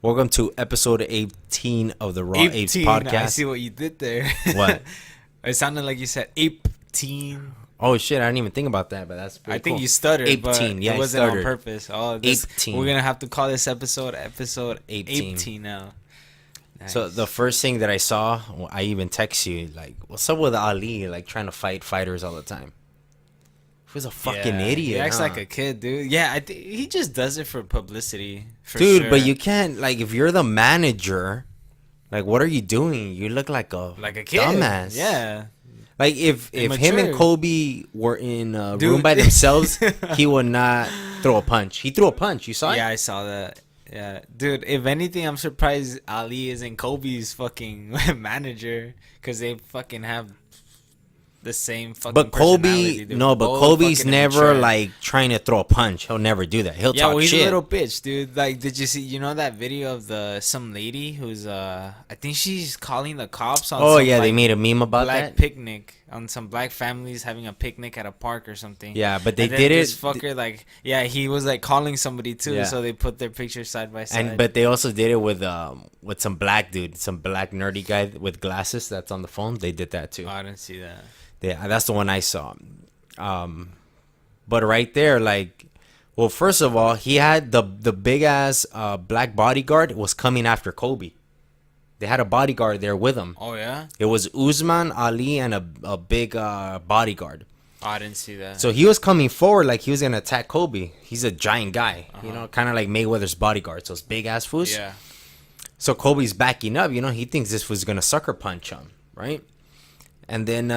Welcome to episode 18 of the Raw Apes Podcast. I see what you did there. What? It sounded like you said 18. Oh shit, I didn't even think about that, but that's pretty I think cool. you stuttered, 18, but yeah, it wasn't stuttered. on purpose. 18. We're going to have to call this episode 18. 18 now. Nice. So the first thing that I saw, I even text you, like, what's up with Ali, like, trying to fight fighters all the time? He was a fucking idiot. He acts huh? like a kid, dude. Yeah, he just does it for publicity. Dude, sure. but you can't, like, if you're the manager, like, what are you doing? You look like a kid. dumbass. Yeah. Like, if him and Colby were in a room by themselves, he would not throw a punch. He threw a punch. You saw it? Yeah, I saw that. Yeah, dude. If anything, I'm surprised Ali isn't Kobe's fucking manager because they fucking have the same fucking. But personality, dude. Kobe's never like trying to throw a punch. He'll never do that. He'll talk he's shit. a little bitch, dude. Like, did you see? You know that video of some lady who's I think she's calling the cops on. Oh some, yeah, like, they made a meme about black that. picnic on some black families having a picnic at a park or something. Yeah, but they and then did this it. fucker, like, yeah, he was like calling somebody too, Yeah. so they put their pictures side by side. But they also did it with some black dude, some black nerdy guy with glasses that's on the phone. They did that too. Oh, I didn't see that. Yeah, that's the one I saw. But right there, like, well, first of all, he had the big ass black bodyguard was coming after Colby. They had a bodyguard there with him. Oh yeah. It was Usman, Ali, and a big bodyguard. Oh, I didn't see that. So he was coming forward like he was gonna attack Colby. He's a giant guy, you know, kind of like Mayweather's bodyguard. So it's big ass foos. Yeah. So Colby's backing up. You know, he thinks this was gonna sucker punch him, right? And then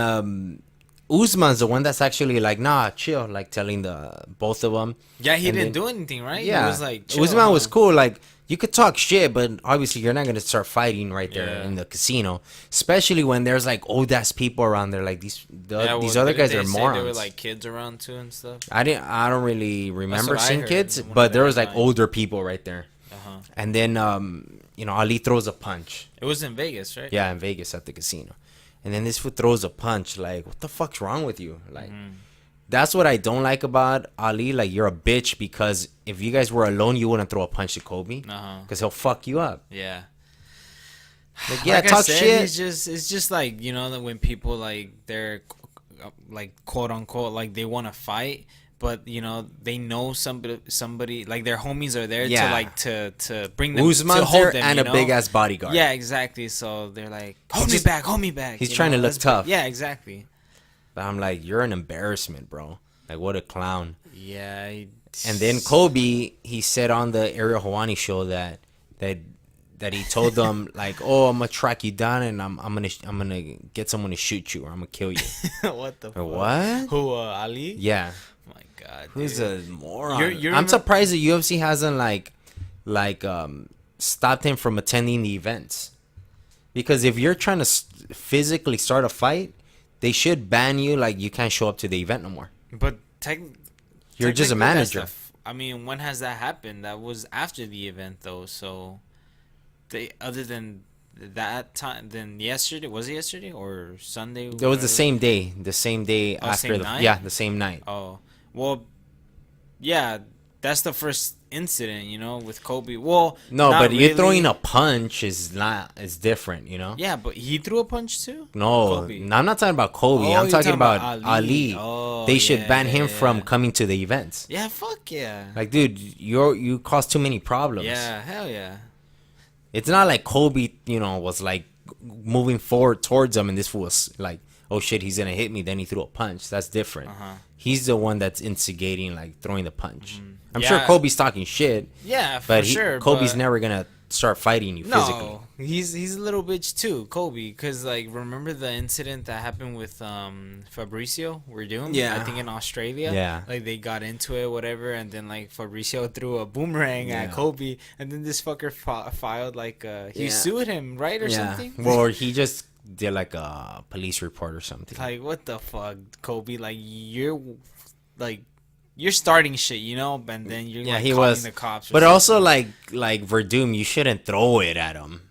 Usman's the one that's actually like, nah, chill, like telling the both of them. Yeah, he And didn't then- do anything, right? Yeah, He was like, chill, Usman was cool. Like, you could talk shit, but obviously you're not gonna start fighting right there Yeah. in the casino, especially when there's like old ass people around there. Like these other guys are morons. There were like kids around too and stuff. I don't really remember what I seeing heard kids, when but I there read was like mine. older people right there. Uh-huh. And then Ali throws a punch. It was in Vegas, right? Yeah, in Vegas at the casino. And then this fool throws a punch. Like, what the fuck's wrong with you? Like, that's what I don't like about Ali. Like, you're a bitch because if you guys were alone, you wouldn't throw a punch to Colby. Because he'll fuck you up. Yeah. Like, yeah, Like I talk said, shit. it's just like, you know, that when people like they're like quote unquote like they want to fight, but you know they know somebody like their homies are there Yeah. to like to bring them to Usman's hold there them, and you a know? big ass bodyguard. Yeah, exactly. So they're like, hold just- me back. he's you trying to look let's tough. Yeah, exactly. But I'm like, you're an embarrassment, bro. Like, what a clown. Yeah. And then Colby, he said on the Ariel Helwani show that he told them like, oh, I'm gonna track you down and I'm gonna get someone to shoot you or I'm gonna kill you. What the fuck? What? Who Ali? Yeah. Oh my god. Who's dude. a moron? You're I'm surprised the UFC hasn't stopped him from attending the events. Because if you're trying to physically start a fight, they should ban you. Like, you can't show up to the event no more. But You're just a technically, manager. I mean, when has that happened? That was after the event, though. So, other than that time, then yesterday, was it yesterday or Sunday? It was the same day. The same day Oh, after same the night? yeah, the same night. Oh, well, yeah, that's the first incident, you know, with Kobe. Well, No, not but you really. throwing a punch is different, you know? Yeah, but he threw a punch too. No, Kobe. I'm not talking about Kobe. Oh, I'm you're talking talking about about Ali. Ali. Oh, they should yeah, ban yeah, him yeah. from coming to the events. Yeah, fuck yeah. Like, dude, you cause too many problems. Yeah, hell yeah. It's not like Kobe, you know, was like moving forward towards him and this was like, oh shit, he's gonna hit me. Then he threw a punch. That's different. Uh-huh. He's the one that's instigating, like throwing the punch. I'm Yeah. sure Kobe's talking shit, Yeah, for but sure. Kobe's but never gonna start fighting you physically. No, he's a little bitch too, Kobe. Cause like, remember the incident that happened with Fabricio Werdum? Yeah. I think in Australia. Yeah. Like they got into it, whatever, and then like Fabricio threw a boomerang at Yeah. Kobe, and then this fucker filed like he Yeah. sued him, right, or something. Well, he just did like a police report or something. Like, what the fuck, Kobe? Like you're starting shit, you know, and then you're Yeah, like, he calling was. the cops. Or But something. also like Verdum, you shouldn't throw it at him.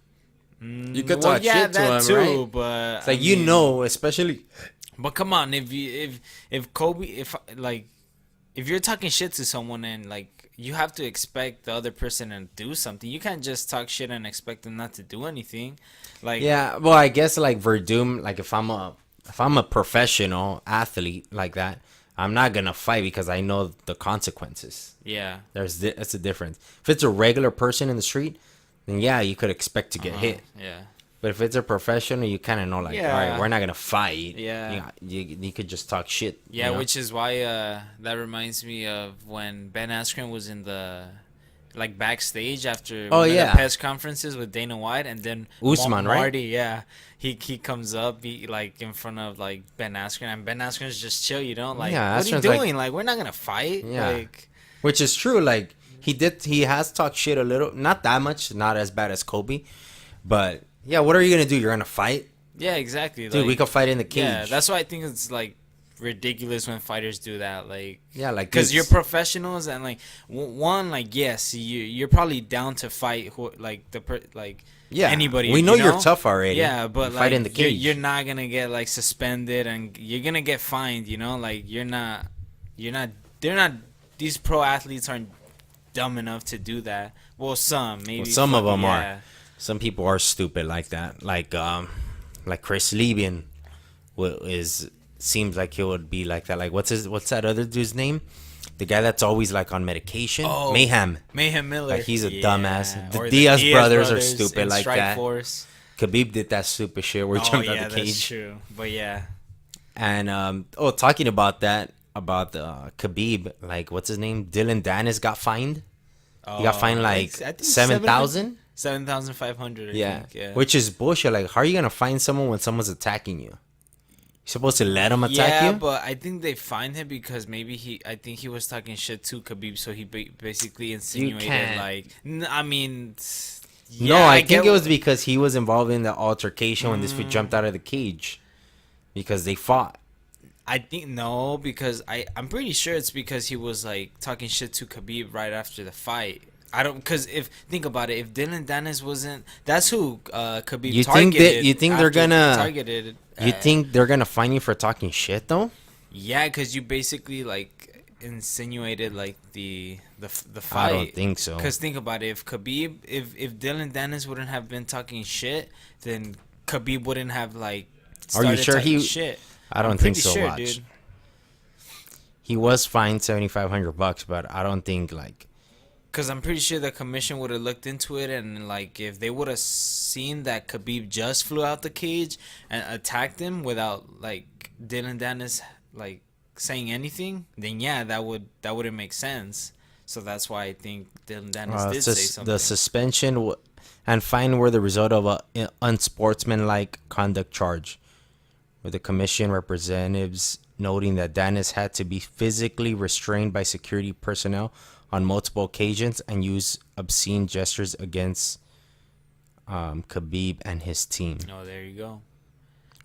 You could talk shit to that him, too, right? but It's like, I you mean, know, especially. But come on, if Kobe, if you're talking shit to someone and like you have to expect the other person to do something. You can't just talk shit and expect them not to do anything. Like, yeah, well, I guess like Verdum, like if I'm a professional athlete like that, I'm not gonna fight because I know the consequences. yeah, That's a difference. If it's a regular person in the street, then yeah, you could expect to get hit. yeah. But if it's a professional, you kind of know, like, Yeah. all right, we're not gonna fight. Yeah. You could just talk shit. Yeah, you know? which is why that reminds me of when Ben Askren was in the like backstage after one of the press conferences with Dana White, and then Usman, right? Marty, yeah, he comes up like in front of like Ben Askren, and Ben Askren's just chill, you know, like, Yeah, what are you Askren's doing? Like, we're not gonna fight. Yeah. Like, Which is true. Like he has talked shit a little, not that much, not as bad as Colby, but yeah, what are you gonna do? You're gonna fight, yeah, exactly. dude. Like, We could fight in the cage. yeah, that's why I think it's like ridiculous when fighters do that, like, yeah, like because dude, you're professionals, and like one, like, yes, you're probably down to fight like yeah, anybody. We know you're tough already. Yeah, but you like fight in the cage. you're not gonna get like suspended, and you're gonna get fined. You know, like you're not. They're not. These pro athletes aren't dumb enough to do that. Well, some maybe. Well, some of them are. Some people are stupid like that. Like Chris Lieben seems like he would be like that. Like what's that other dude's name? The guy that's always like on medication. Oh, Mayhem Miller. Like he's a dumbass. The Or Diaz brothers are stupid like Strike that. Force. Khabib did that stupid shit where he jumped out the cage. That's true. But yeah. And talking about that, about Khabib, like what's his name? Dylan Dennis got fined. He got fined like 7,000. 7,500. Yeah. Think, yeah. Which is bullshit. Like, how are you gonna find someone when someone's attacking you? You're supposed to let him attack you? Yeah, but I think they fined him because maybe I think he was talking shit to Khabib, so he basically insinuated like, I mean. Yeah, No, I think it was because he was involved in the altercation when this fool jumped out of the cage, because they fought. I think no, because I'm pretty sure it's because he was like talking shit to Khabib right after the fight. I don't, because think about it, if Dylan Dennis wasn't, that's who Khabib targeted. You think they're gonna targeted? You think they're gonna fine you for talking shit though? Yeah, because you basically like insinuated like the fight. I don't think so. Because think about it, if Dylan Dennis wouldn't have been talking shit, then Khabib wouldn't have like. Are you sure shit? I don't think so. Sure, watch. dude. He was fined $7,500, but I don't think like. Because I'm pretty sure the commission would have looked into it, and like if they would have seen that Khabib just flew out the cage and attacked him without like Dylan Dennis like saying anything, then yeah, that wouldn't make sense. So that's why I think Dylan Dennis did say something. The suspension and fine were the result of a unsportsmanlike conduct charge, with the commission representatives noting that Dennis had to be physically restrained by security personnel on multiple occasions and use obscene gestures against Khabib and his team. Oh, there you go.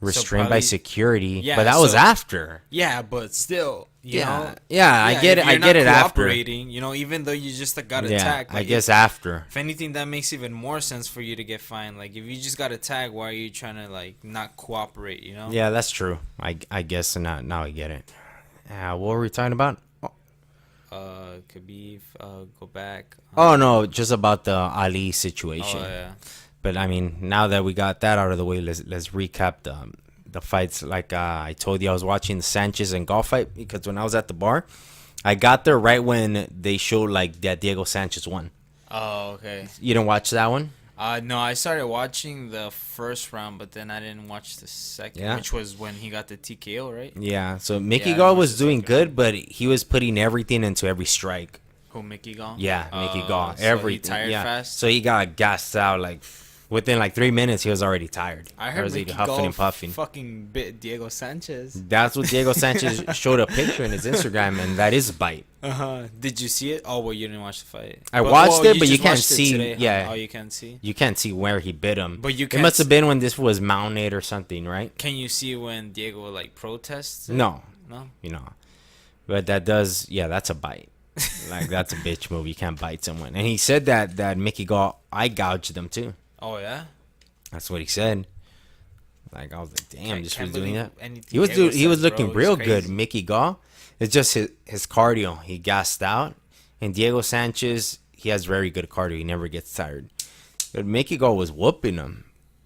Restrained by security, yeah, but that was after. Yeah, but still, you know. Yeah, I get it. I get it after. You know, even though you just got attacked. Like, I guess after. If anything, that makes even more sense for you to get fined. Like, if you just got attacked, why are you trying to like not cooperate? You know. Yeah, that's true. I guess now I get it. What were we talking about? Khabib, go back. Oh no, just about the Ali situation. Oh yeah. But I mean, now that we got that out of the way, let's recap the fights. Like I told you, I was watching the Sanchez and Gall fight because when I was at the bar, I got there right when they showed like that Diego Sanchez won. Oh, okay. You didn't watch that one? No, I started watching the first round, but then I didn't watch the second, which was when he got the TKO, right? Yeah. So Mickey Gall was doing good, but he was putting everything into every strike. Who, Mickey Gall? Yeah, Mickey Gall. So everything. he tired fast? So he got gassed out like within like 3 minutes. He was already tired. I heard Mickey Gall and puffing. Fucking bit Diego Sanchez. That's what Diego Sanchez showed a picture in his Instagram, and that is a bite. Did you see it? Oh, well, you didn't watch the fight. I watched it, but you can't see. Today, yeah. Oh, you can't see. You can't see where he bit him. But you. It must have been when this was mounted or something, right? Can you see when Diego like protests? No. No. You know, but that does. Yeah, that's a bite. Like that's a bitch move. You can't bite someone. And he said that Mickey Gall eye gouged them too. Oh yeah. That's what he said. Like I was like, damn, this was doing that. He was looking real good, Mickey Gall. It's just his cardio. He gassed out, And Diego Sanchez, he has very good cardio. He never gets tired. But Mexico was whooping him.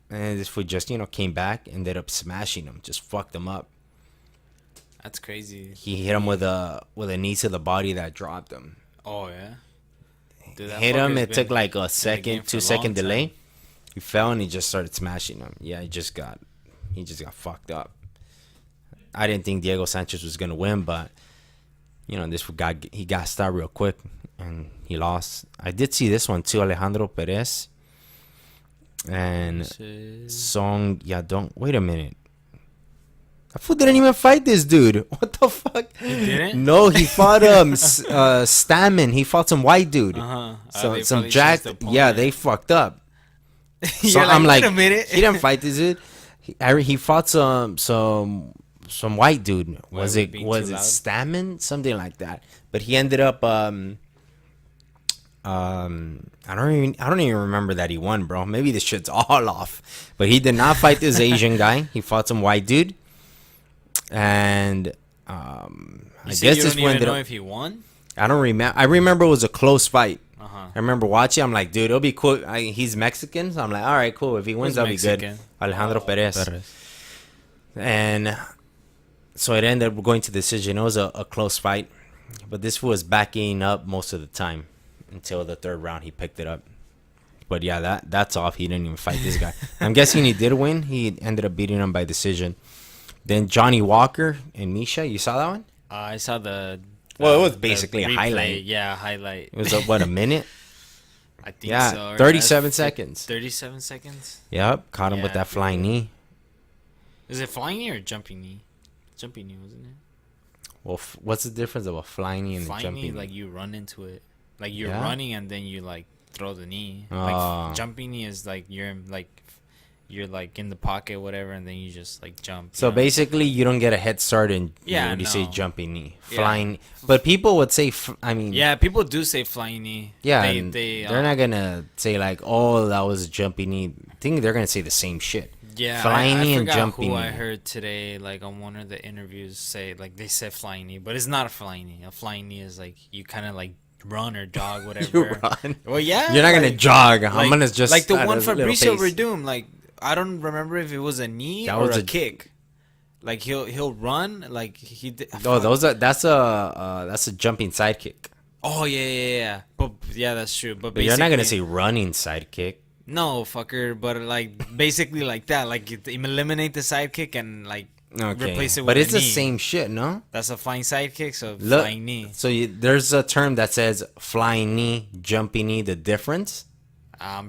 And this fool just, came back, ended up smashing him. Just fucked him up. That's crazy. He hit him with a knee to the body that dropped him. Oh, yeah? Dude, Hit him. It took like a 2-second delay. He fell and he just started smashing him. Yeah, he just got fucked up. I didn't think Diego Sanchez was gonna win, but this guy, he got started real quick and he lost. I did see this one too, Alejandro Perez and Song Yadong. Wait a minute. That fool didn't even fight this dude. What the fuck? He didn't? No, he fought Stammen. He fought some white dude. So some jacked. Yeah, they fucked up. So I'm like, wait a minute. He didn't fight this dude. He fought some white dude. Was it Stammen? Something like that. But he ended up I don't even remember that he won, bro. Maybe this shit's all off. But he did not fight this Asian guy. He fought some white dude. And I guess this one ended up. Know if he won? I don't remember. I remember it was a close fight. I remember watching. I'm like, dude, it'll be cool. He's Mexican, so I'm like, all right, cool. If he wins, that'll be good. Alejandro Perez. And so it ended up going to decision. It was a close fight, but this was backing up most of the time until the third round. He picked it up. But yeah, that's off. He didn't even fight this guy. I'm guessing he did win. He ended up beating him by decision. Then Johnny Walker and Misha. You saw that one? I saw the well, it was basically a highlight. Yeah, highlight. It was a minute? I think so. 37 seconds. 37 seconds? Yep, caught him with that flying knee. Is it flying knee or jumping knee? Jumping knee, wasn't it? Well, what's the difference of a flying knee and a jumping knee? Like you run into it. Like you're running and then you like throw the knee. Like jumping knee is like you're in the pocket, whatever, and then you just like jump. So basically, you don't get a head start in when you say jumping knee, flying. But people would say, people do say flying knee. Yeah, they're not gonna say like, oh, that was a jumping knee. I think they're gonna say the same shit. Yeah, flying knee and jumping jumping knee. I heard today, like on one of the interviews, say like they said flying knee, but it's not a flying knee. A flying knee is like you kind of like run or jog, whatever. You run. Well, yeah, you're not gonna jog. I'm gonna just like the one Fabricio Verdum, like. I don't remember if it was a knee or a kick. Like he'll run like he did. Oh, that's a jumping sidekick. Oh yeah. But yeah, that's true. But you're not gonna say running sidekick. No, fucker. But like basically like that. Like you eliminate the sidekick and like replace it with. But it's the the same shit, no? That's a flying sidekick, so flying knee. So there's a term that says flying knee, jumping knee. The difference. I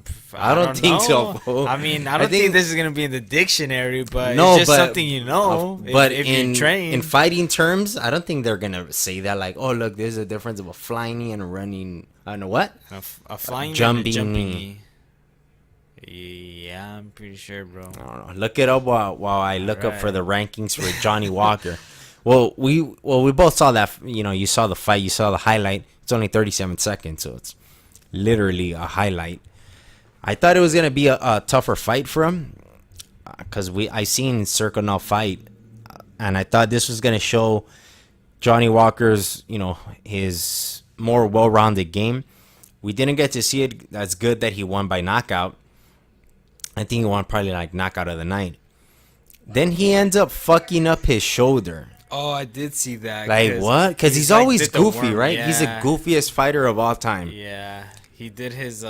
don't think so. I mean, I don't think this is gonna be in the dictionary, but it's just something you know. But if you train in fighting terms, I don't think they're gonna say that. Like, oh, look, there's a difference of a flying knee and a running. I don't know what. A flying jumping knee. Yeah, I'm pretty sure, bro. I don't know. Look it up while I look up for the rankings for Johnny Walker. Well, we both saw that. You saw the fight. You saw the highlight. It's only 37 seconds, so it's literally a highlight. I thought it was gonna be a tougher fight for him, cause I seen Serkinov fight, and I thought this was gonna show Johnny Walker's his more well-rounded game. We didn't get to see it. That's good that he won by knockout. I think he won probably like knockout of the night. Then he ends up fucking up his shoulder. Oh, I did see that. Like what? Because he's always goofy, right? Yeah. He's the goofiest fighter of all time. Yeah, he did his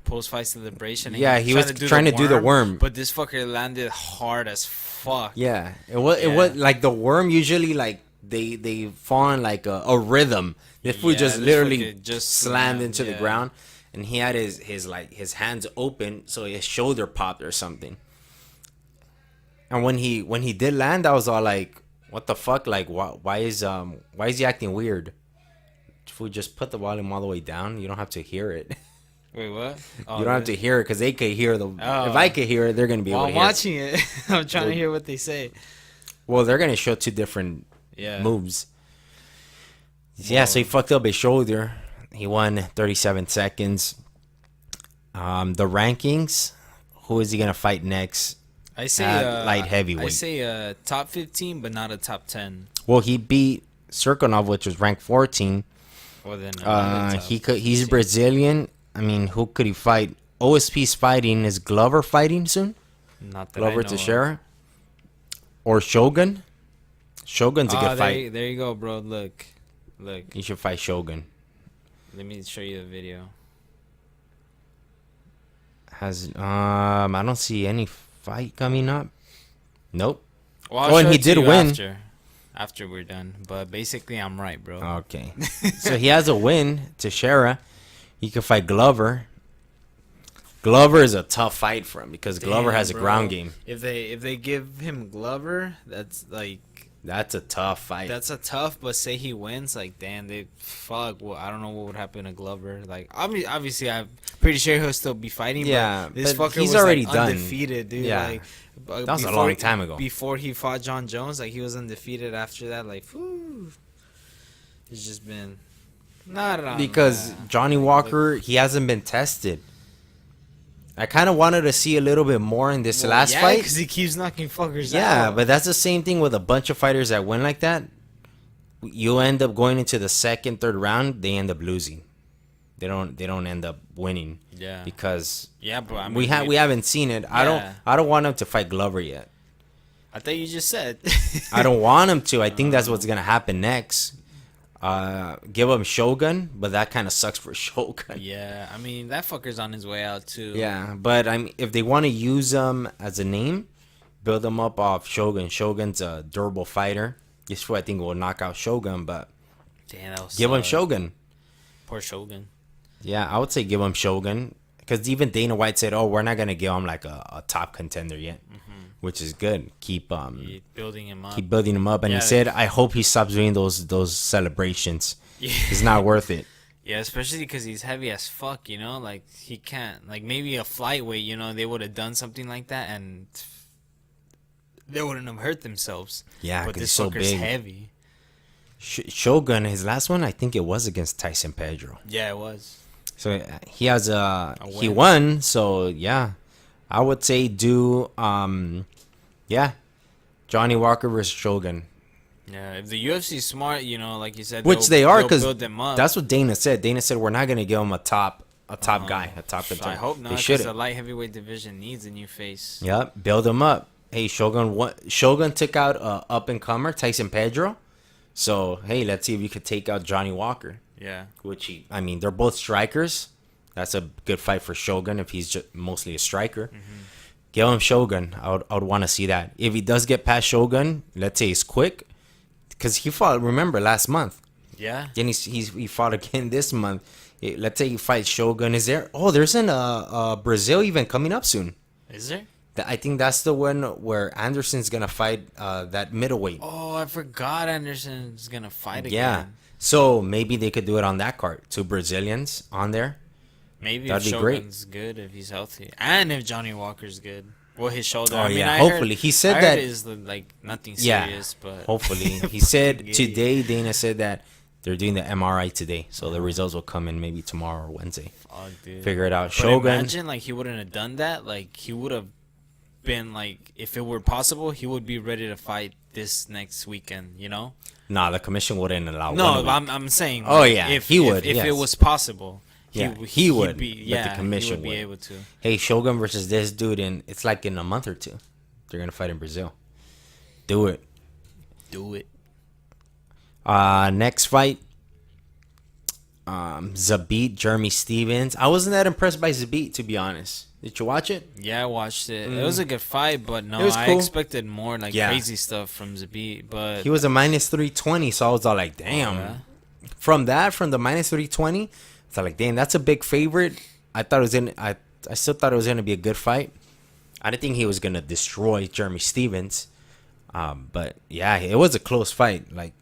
post-fight celebration. And he was trying to do the worm, but this fucker landed hard as fuck. Yeah, it was like the worm. Usually, like they fall in like a rhythm. This fool just literally just slammed into the ground, and he had his hands open, so his shoulder popped or something. And when he did land, I was all like, "What the fuck? Like, why is he acting weird?" Fool, just put the volume all the way down. You don't have to hear it. Wait, what? You don't have to hear it because they could hear the. Oh. If I could hear it, they're gonna be able to hear. I'm watching it. I'm trying to hear what they say. Well, they're gonna show two different moves. Yeah, so he fucked up his shoulder. He won 37 seconds. The rankings. Who is he gonna fight next? I say light heavyweight. I say top 15, but not a top 10. Well, he beat Serkinov, which was ranked 14. Well, then he's Brazilian. I mean, who could he fight? OSP's fighting. Is Glover fighting soon? Not that Glover I know Teixeira or Shogun? Shogun's a good fight. There you go, bro. Look. You should fight Shogun. Let me show you the video. I don't see any fight coming up. Nope. Well, and he did win after we're done. But basically, I'm right, bro. Okay. So he has a win. Teixeira. He can fight Glover. Glover is a tough fight for him because Glover has a ground game. If they give him Glover, that's a tough fight. That's a tough, but say he wins, like, damn, well, I don't know what would happen to Glover. Like, obviously, I'm pretty sure he'll still be fighting. Yeah, but this but fucker he's was already like done. undefeated, dude. Yeah. Like, that was a long time ago. Before he fought John Jones, like, he was undefeated after that. Like, whew. It's just been not because Johnny Walker, he hasn't been tested. I kind of wanted to see a little bit more in this last fight. Because he keeps knocking fuckers out. Yeah, but that's the same thing with a bunch of fighters that win like that. You end up going into the second, third round, they end up losing. They don't end up winning. Yeah. Because but I mean, we haven't seen it. Yeah. I don't want him to fight Glover yet. I thought you just said. I don't want him to. I think that's what's gonna happen next. Give him Shogun, but that kind of sucks for Shogun. Yeah, I mean that fucker's on his way out too. Yeah, but I mean, if they want to use him as a name, build him up off Shogun. Shogun's a durable fighter. This fool I think will knock out Shogun, but give him Shogun. Poor Shogun. Yeah, I would say give him Shogun because even Dana White said, "Oh, we're not gonna give him like a top contender yet," which is good. Keep building him up. Keep building him up, and he said, "I hope he stops doing those celebrations. It's not worth it." Yeah, especially because he's heavy as fuck. You know, like he can't. Like maybe a flyweight. You know, they would have done something like that, and they wouldn't have hurt themselves. Yeah, but this so fucker's big. Heavy. Shogun, his last one, I think it was against Tyson Pedro. Yeah, it was. So he has he won. So yeah, I would say do Johnny Walker versus Shogun. Yeah, if the UFC's smart, you know, like you said, which they are, because that's that's what Dana said. Dana said we're not gonna give him a top guy, a top contender. I hope not, because the light heavyweight division needs a new face. Yep, build him up. Hey, Shogun took out up and comer Tyson Pedro. So hey, let's see if you could take out Johnny Walker. Yeah, I mean, they're both strikers. That's a good fight for Shogun if he's just mostly a striker. Give him Shogun. I would want to see that. If he does get past Shogun, let's say he's quick, because he fought. Remember last month? Yeah. Then he fought again this month. Let's say he fights Shogun. Is there? Oh, there's a Brazil event coming up soon. Is there? I think that's the one where Anderson's gonna fight that middleweight. Oh, I forgot Anderson's gonna fight again. Yeah. So maybe they could do it on that card. 2 Brazilians on there. Maybe that'd if be Shogun's great. Good, if he's healthy, and if Johnny Walker's good. Well, his shoulder. Oh, I mean, yeah. I Hopefully. Heard, he said I that heard is like nothing serious, but hopefully. He said today, Dana said that they're doing the MRI today, so the results will come in maybe tomorrow or Wednesday. Oh, dude. Figure it out. But Shogun. imagine like he wouldn't have done that. Like he would have been like, if it were possible, he would be ready to fight this next weekend. You know? Nah, the commission wouldn't allow. No, I'm saying. Oh yeah, if he would. If it was possible. He would. Be, but the commission he would be able to. Hey, Shogun versus this dude, and it's like in a month or 2. They're gonna fight in Brazil. Do it. Do it. Next fight. Zabit, Jeremy Stevens. I wasn't that impressed by Zabit, to be honest. Did you watch it? Yeah, I watched it. It was a good fight, but no, It was I cool. expected more crazy stuff from Zabit. But He was a minus 320, so I was all like, damn. Oh, yeah? From the minus 320, I was like, damn, that's a big favorite. I still thought it was gonna be a good fight. I didn't think he was gonna destroy Jeremy Stevens. But yeah, it was a close fight. Like,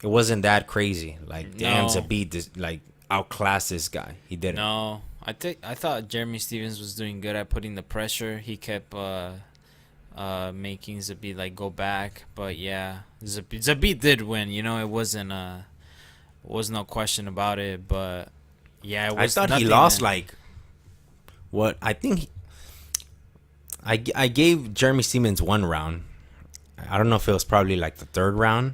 it wasn't that crazy. Like, damn, No. Zabit outclassed this guy. He didn't. No, I thought Jeremy Stevens was doing good at putting the pressure. He kept making Zabit go back, but yeah, Zabit did win. You know, it wasn't was no question about it. But yeah, it was I thought he lost what I think. I gave Jeremy Stevens 1 round. I don't know if it was probably like the 3rd round,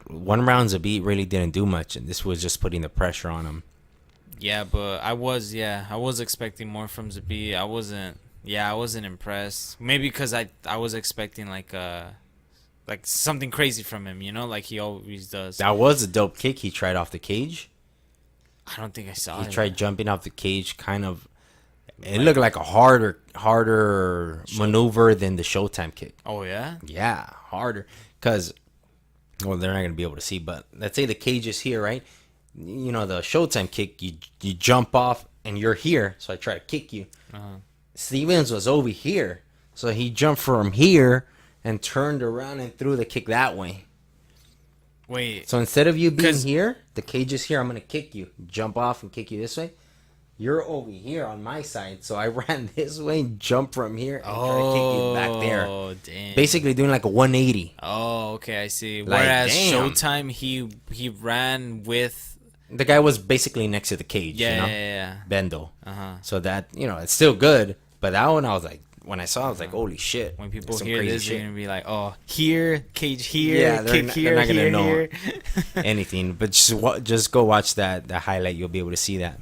one round Zabit really didn't do much, and this was just putting the pressure on him. Yeah, but I was expecting more from Zabit. I wasn't impressed. Maybe because I was expecting like something crazy from him, like he always does. That was a dope kick he tried off the cage. I don't think I saw He it. tried jumping off the cage, kind of. It looked like a harder maneuver than the Showtime kick. Oh yeah. Yeah, harder. Cause, well, they're not gonna be able to see, but let's say the cage is here, right? The Showtime kick, you jump off and you're here, so I try to kick you. Stevens was over here, so he jumped from here and turned around and threw the kick that way. Wait. So instead of you being here, the cage is here. I'm gonna kick you. Jump off and kick you this way. You're over here on my side, so I ran this way and jumped from here and tried to kick you back there. Oh, damn. Basically doing like a 180. Oh, okay, I see. Like, Whereas damn. Showtime, he ran with. The guy was basically next to the cage. Yeah. Bendo. So that it's still good, but that one I was like, when I saw it, I was like, holy shit. when people hear this, they're gonna be like, "Oh, here, cage here, Yeah, kick here, they're not gonna here, know here." anything, but just go watch the highlight. You'll be able to see that.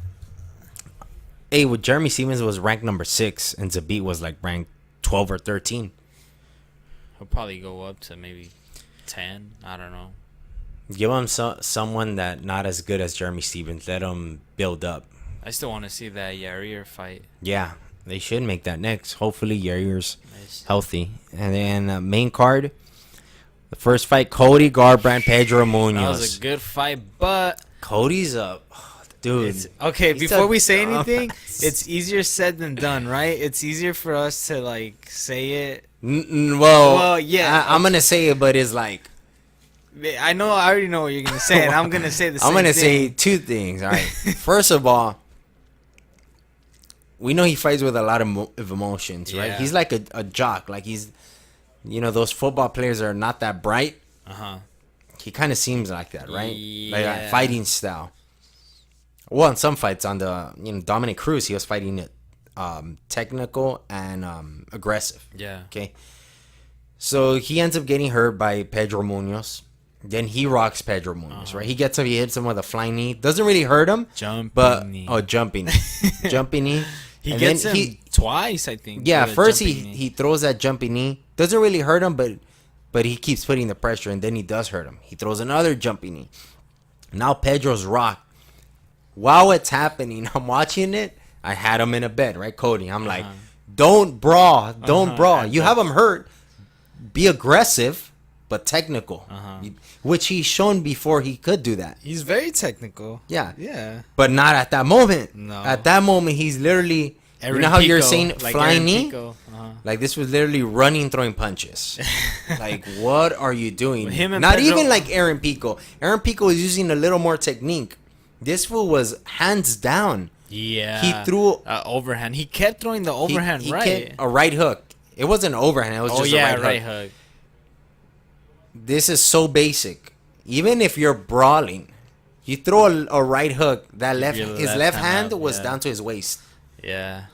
Hey, with Jeremy Stevens was ranked number 6, and Zabit was like ranked 12 or 13. He'll probably go up to maybe 10. I don't know. Give him someone that not as good as Jeremy Stevens. Let him build up. I still want to see that Yair fight. Yeah, they should make that next. Hopefully, Yair's Nice. healthy. And then main card, the first fight, Cody Garbrandt, Pedro Munoz. That was a good fight, but Cody's a dude. okay. He's Before a we say dumbass. anything, it's easier said than done, right? It's easier for us to like say it. Well, yeah. I'm gonna say it, but it's like I already know what you're gonna say, and I'm gonna say the same I'm gonna thing. say two things. All right. First of all, we know he fights with a lot of emotions, right? Yeah. He's like a jock. Like he's, those football players are not that bright. He kind of seems like that, right? Like Yeah. a fighting style. Well, in some fights on the Dominic Cruz, he was fighting it technical and aggressive. Yeah. Okay. So he ends up getting hurt by Pedro Munoz. Then he rocks Pedro Munoz, right? He hits him with a flying knee. Doesn't really hurt him. Jumping knee. Jumping knee. Jumping knee. He And gets then him twice, I think. Yeah, with a first jumping knee. he throws that jumping knee. Doesn't really hurt him, but he keeps putting the pressure, and then he does hurt him. He throws another jumping knee. Now Pedro's rocked. While it's happening, I'm watching it. I had him in a bed, right, Cody? I'm like, don't brawl. You have him hurt. Be aggressive, but technical. Which he's shown before he could do that. He's very technical. Yeah. Yeah. But not at that moment. No. At that moment, he's literally... Aaron you know how you're Pico, saying like flying Aaron knee? Pico. Like, this was literally running, throwing punches. Like, what are you doing? Him and Not Pedro- even like Aaron Pico. Aaron Pico was using a little more technique. This fool was hands down. Yeah. He threw... overhand. He kept throwing the overhand he right. kept a right hook. It wasn't an overhand. It was just a right hook. hook. This is so basic. Even if you're brawling, you throw a right hook. His left hand up, was yeah. down to his waist. Yeah.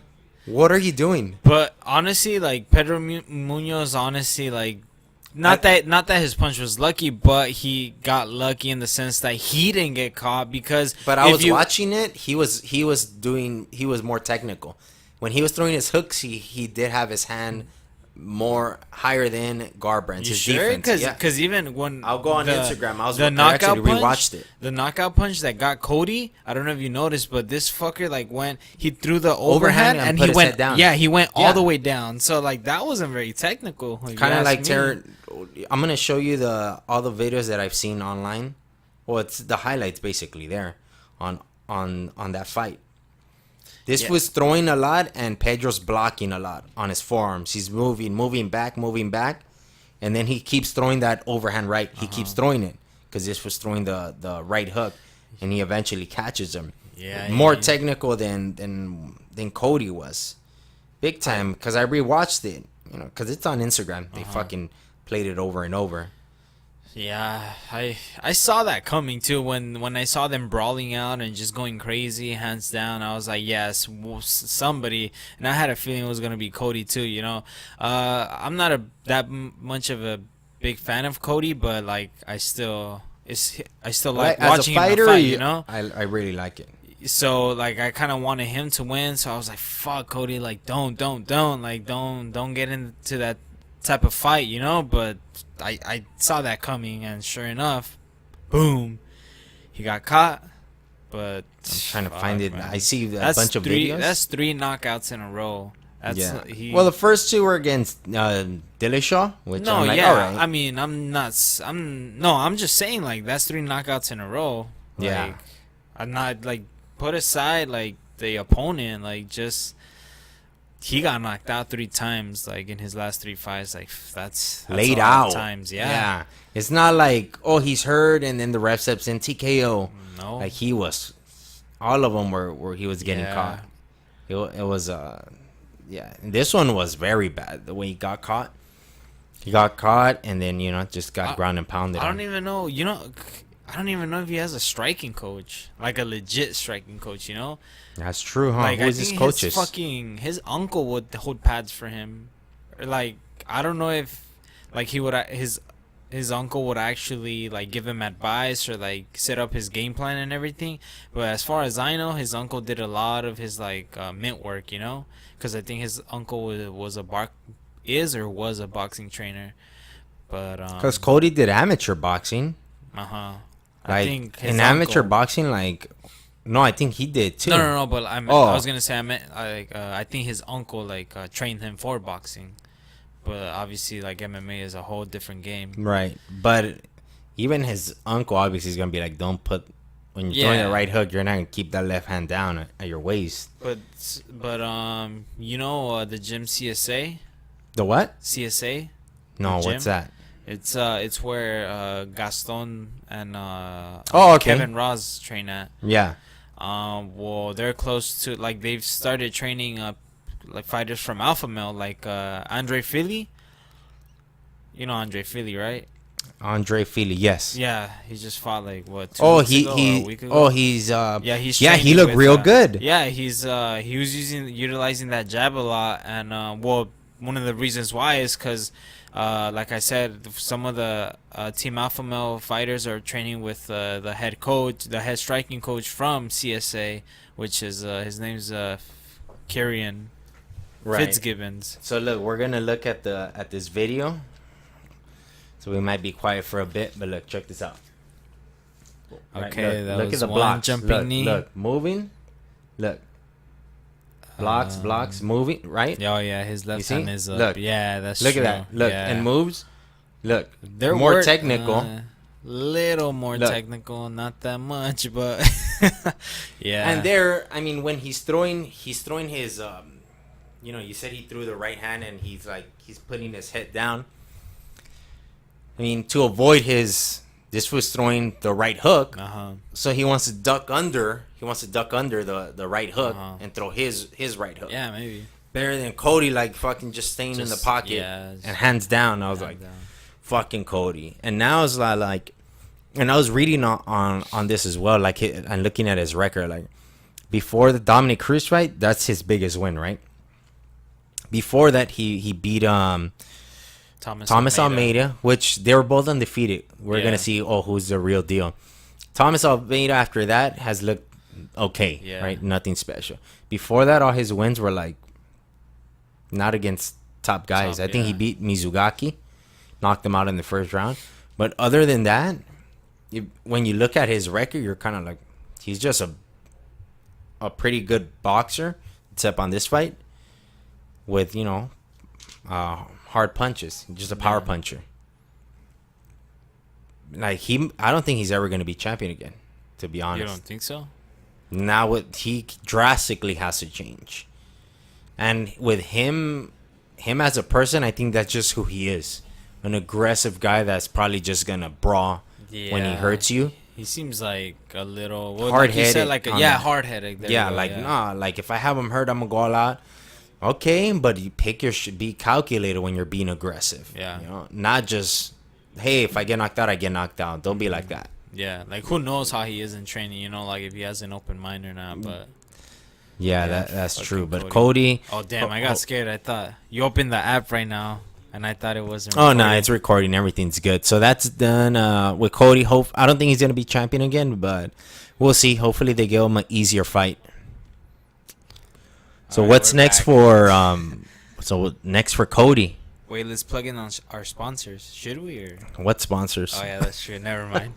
What are you doing? But honestly, like Pedro Munoz, honestly, like not that his punch was lucky, but he got lucky in the sense that he didn't get caught because. But I was watching it. He was more technical. When he was throwing his hooks, he did have his hand more higher than Garbrandt's. You His sure? defense. Because even when I'll go on Instagram. I actually rewatched it. The knockout punch that got Cody, I don't know if you noticed, but this fucker he threw the overhand and put he his went head down. Yeah, he went Yeah. all the way down. So like that wasn't very technical. Kind of like I'm gonna show you all the videos that I've seen online. Well, it's the highlights basically there on that fight. This was throwing a lot, and Pedro's blocking a lot on his forearms. He's moving back, and then he keeps throwing that overhand right. He keeps throwing it because this was throwing the right hook, and he eventually catches him. Yeah, more technical than Cody was, big time. Because I rewatched it, because it's on Instagram. They fucking played it over and over. Yeah, I saw that coming too when I saw them brawling out and just going crazy, hands down. I was like, yes, somebody, and I had a feeling it was gonna be Cody too. I'm not that much of a big fan of Cody, but like I still Like, like watching as a fighter, him fight, you know. I really like it. So like I kind of wanted him to win, so I was like, fuck Cody, like don't get into that type of fight, you know. But I saw that coming, and sure enough, boom, he got caught. But I'm trying to find it. Man. I see a bunch of videos. That's 3 knockouts in a row. That's Well, the first 2 were against Dillashaw, which no, I'm like, yeah. all right. I mean, I'm just saying, like, that's 3 knockouts in a row. Like, Yeah. I'm not like put aside like the opponent, like just he got knocked out 3 times, like in his last 3 fights. Like that's Laid a lot of out. times. Yeah. It's not like, oh, he's hurt and then the ref steps in TKO. No. Like he was, all of them were where he was getting caught. It was yeah. And this one was very bad. The way he got caught. He got caught and then just got ground and pounded. I don't even know. I don't even know if he has a striking coach, like a legit striking coach. You know. That's true, huh? Like, Who is his coaches? His uncle would hold pads for him. Or, like, I don't know if like he would his uncle would actually like give him advice or like set up his game plan and everything. But as far as I know, his uncle did a lot of his like mint work, you know, because I think his uncle was a boxing trainer. But because Cody did amateur boxing. I Like think his in amateur uncle- boxing, like no, I think he did too. No. But I was gonna say I think his uncle like trained him for boxing, but obviously like MMA is a whole different game. Right, but even his uncle obviously is gonna be like, don't put when you're throwing the right hook, you're not gonna keep that left hand down at your waist. But you know the gym CSA. The what? CSA. No, The what's gym? that? It's where Gaston and okay. Kevin Ross train at. Yeah. Well, they're close to like they've started training like fighters from Alpha Male, like Andre Fili. You know Andre Fili, right? Andre Fili, yes. Yeah, he just fought like what? 2 weeks ago or a week ago? He's he's he looked with, real good. Yeah, he was utilizing that jab a lot, and well, one of the reasons why is because like I said, some of the Team Alpha Male fighters are training with the head striking coach from CSA, which is his name's Kyrian Fitzgibbons. So look, we're gonna look at this video. So we might be quiet for a bit, but look, check this out. Okay, look, that look was at the one blocks. jumping knee. Look, moving. Look. Blocks, moving, right? Oh yeah, his left hand is up. Look, yeah, that's look true. at that. Look, yeah. and moves. Look, They're more technical. Little more Look. technical, not that much, but yeah. And there, I mean, when he's throwing his, you said he threw the right hand and he's putting his head down. I mean, to avoid this was throwing the right hook, so he wants to duck under. He wants to duck under the right hook and throw his right hook. Yeah, maybe better than Cody, like fucking just staying in the pocket and hands down. I was like, fucking Cody. And now it's like, and I was reading on this as well, like and looking at his record, like before the Dominic Cruz fight, that's his biggest win, right? Before that, he beat Thomas Almeida, which they were both undefeated. We're gonna see who's the real deal. Thomas Almeida after that has looked okay, right? Nothing special. Before that, all his wins were like not against top guys. I think he beat Mizugaki, knocked him out in the first round. But other than that, when you look at his record, you're kind of like, he's just a pretty good boxer, except on this fight with hard punches, just a power puncher. Like I don't think he's ever going to be champion again, to be honest. You don't think so? Now he drastically has to change, and with him as a person, I think that's just who he is, an aggressive guy that's probably just gonna brawl when he hurts you. He seems like a little hard-headed. Hard-headed. Like if I have him hurt, I'm gonna go all out. Okay, but you be calculated when you're being aggressive. Yeah. Not just, hey, if I get knocked out, I get knocked out. Don't be like that. Yeah, like who knows how he is in training, like if he has an open mind or not, but that's true. But Cody. Oh damn, I got scared. I thought you opened the app right now. And I thought it wasn't. Oh no, it's recording. Everything's good. So that's done with Cody. I don't think he's gonna be champion again, but we'll see. Hopefully they give him an easier fight. So what's next for next for Cody? Wait, let's plug in on our sponsors. Should we? Or? What sponsors? Oh yeah, that's true. Never mind.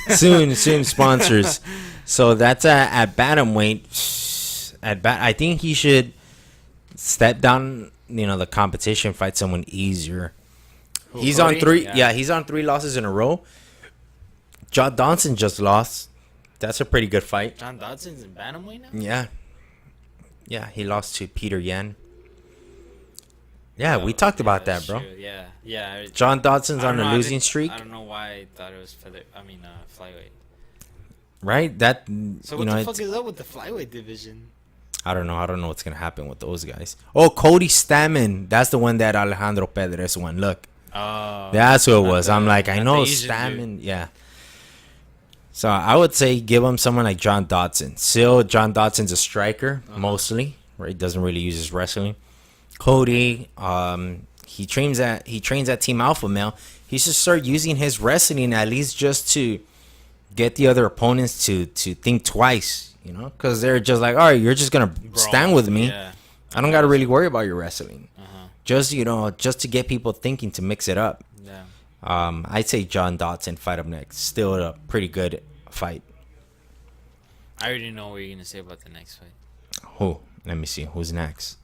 soon sponsors. So that's at bantamweight. I think he should step down. The competition, fight someone easier. He's Cody? On 3. Yeah, he's on 3 losses in a row. John Dodson just lost. That's a pretty good fight. John Dodson's in bantamweight now. Yeah, he lost to Peter Yan. Yeah, we talked about that, bro. True. Yeah. John Dodson's on a losing streak. I don't know why I thought it was flyweight. Right? That. So what the fuck is up with the flyweight division? I don't know what's gonna happen with those guys. Oh, Cody Stamann. That's the one that Alejandro Pedres won. Look. Oh. That's who it was. I'm like, I know Stamann. Yeah. So I would say give him someone like John Dodson. Still, John Dodson's a striker mostly. Right? He doesn't really use his wrestling. Cody, he trains at Team Alpha Male. He should start using his wrestling at least just to get the other opponents to think twice. Because they're just like, all right, you're just gonna stand with me. Yeah. I don't gotta really worry about your wrestling. Just to get people thinking, to mix it up. Yeah. I'd say John Dodson fight up next. Still a pretty good fight. I already know what you're gonna say about the next fight. Who? Let me see. Who's next?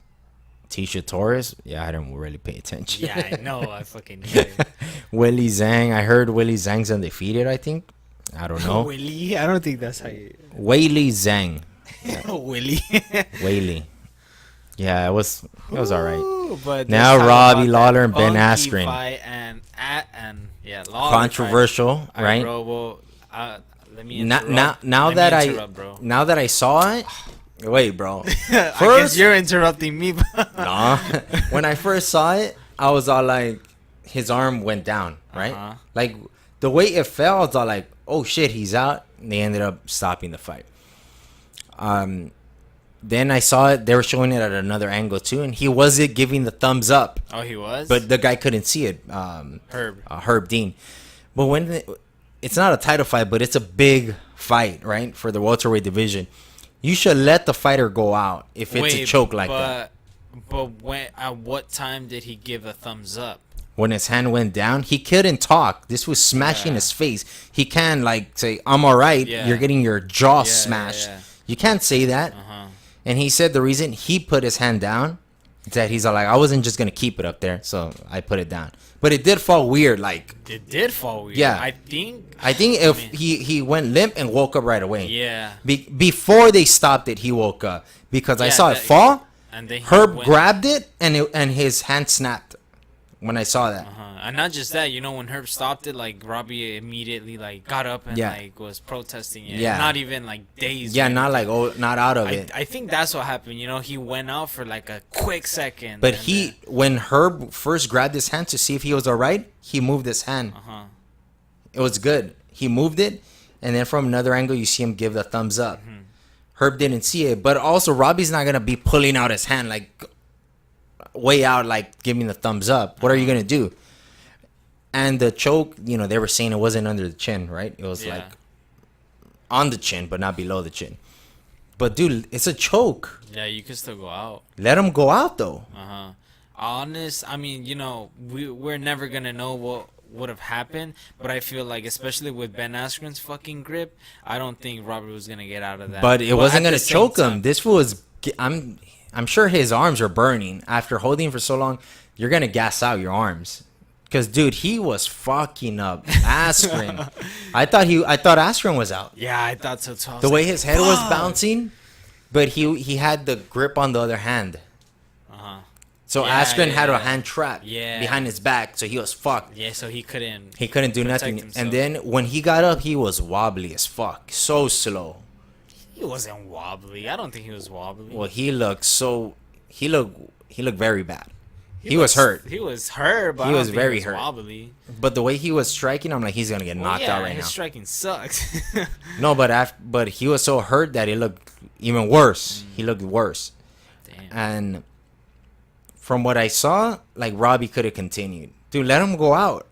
Tisha Torres? Yeah, I don't really pay attention. Yeah, I know. I fucking knew it. Willie Zhang. I heard Willie Zhang's undefeated, I think. I don't know. Willie? I don't think that's how you... Weili Zhang. Willie. Weili. Yeah, it was all right. But now Robbie Lawler and Ben Askren. Lawler controversial, fight. right? Bro, well, let me interrupt. Now that I saw it, wait, bro. First, I guess you're interrupting me. Nah. When I first saw it, I was all like, his arm went down, right? Like the way it fell, I was all like, oh shit, he's out. And they ended up stopping the fight. Then I saw it. They were showing it at another angle too, and he wasn't giving the thumbs up. Oh, he was. But the guy couldn't see it. Herb Dean. But when it's not a title fight, but it's a big fight, right, for the welterweight division. You should let the fighter go out if it's a choke like that. But at what time did he give a thumbs up? When his hand went down, he couldn't talk. This was smashing his face. He can't say, "I'm all right." Yeah. You're getting your jaw smashed. Yeah. You can't say that. And he said the reason he put his hand down is that he's like, I wasn't just gonna keep it up there, so I put it down. But it did fall weird. It did fall weird. Yeah, I think he went limp and woke up right away. Yeah. Before they stopped it, he woke up because I saw it fall. And then Herb grabbed it and his hand snapped. When I saw that. And not just that, when Herb stopped it, Robbie immediately got up and was protesting it. Yeah. Not even days. Yeah, not not out of it. I think that's what happened. He went out for a quick second. But when Herb first grabbed his hand to see if he was alright, he moved his hand. It was good. He moved it, and then from another angle you see him give the thumbs up. Herb didn't see it, but also Robbie's not gonna be pulling out his hand way out, giving the thumbs up. What are you gonna do? And the choke, they were saying it wasn't under the chin, right? It was on the chin, but not below the chin. But dude, it's a choke. Yeah, you could still go out. Let him go out though. We're never gonna know what would have happened, but I feel especially with Ben Askren's fucking grip, I don't think Robert was gonna get out of that. But it wasn't gonna choke him. This was I'm sure his arms are burning. After holding for so long, you're going to gas out your arms. Because, dude, he was fucking up Askren. I thought Askren was out. Yeah, I thought so too. The way his head was bouncing, but he had the grip on the other hand. So Askren had a hand trap behind his back, so he was fucked. Yeah, so he couldn't do nothing. Himself. And then when he got up, he was wobbly as fuck. So slow. He wasn't wobbly. I don't think he was wobbly. Well, he looked very bad. He was hurt. He was hurt, but he was very hurt. Wobbly. But the way he was striking, I'm like, he's gonna get knocked out right now. His striking sucks. No, but he was so hurt that it looked even worse. He looked worse. Damn. And from what I saw, like Robbie could have continued. Dude, let him go out.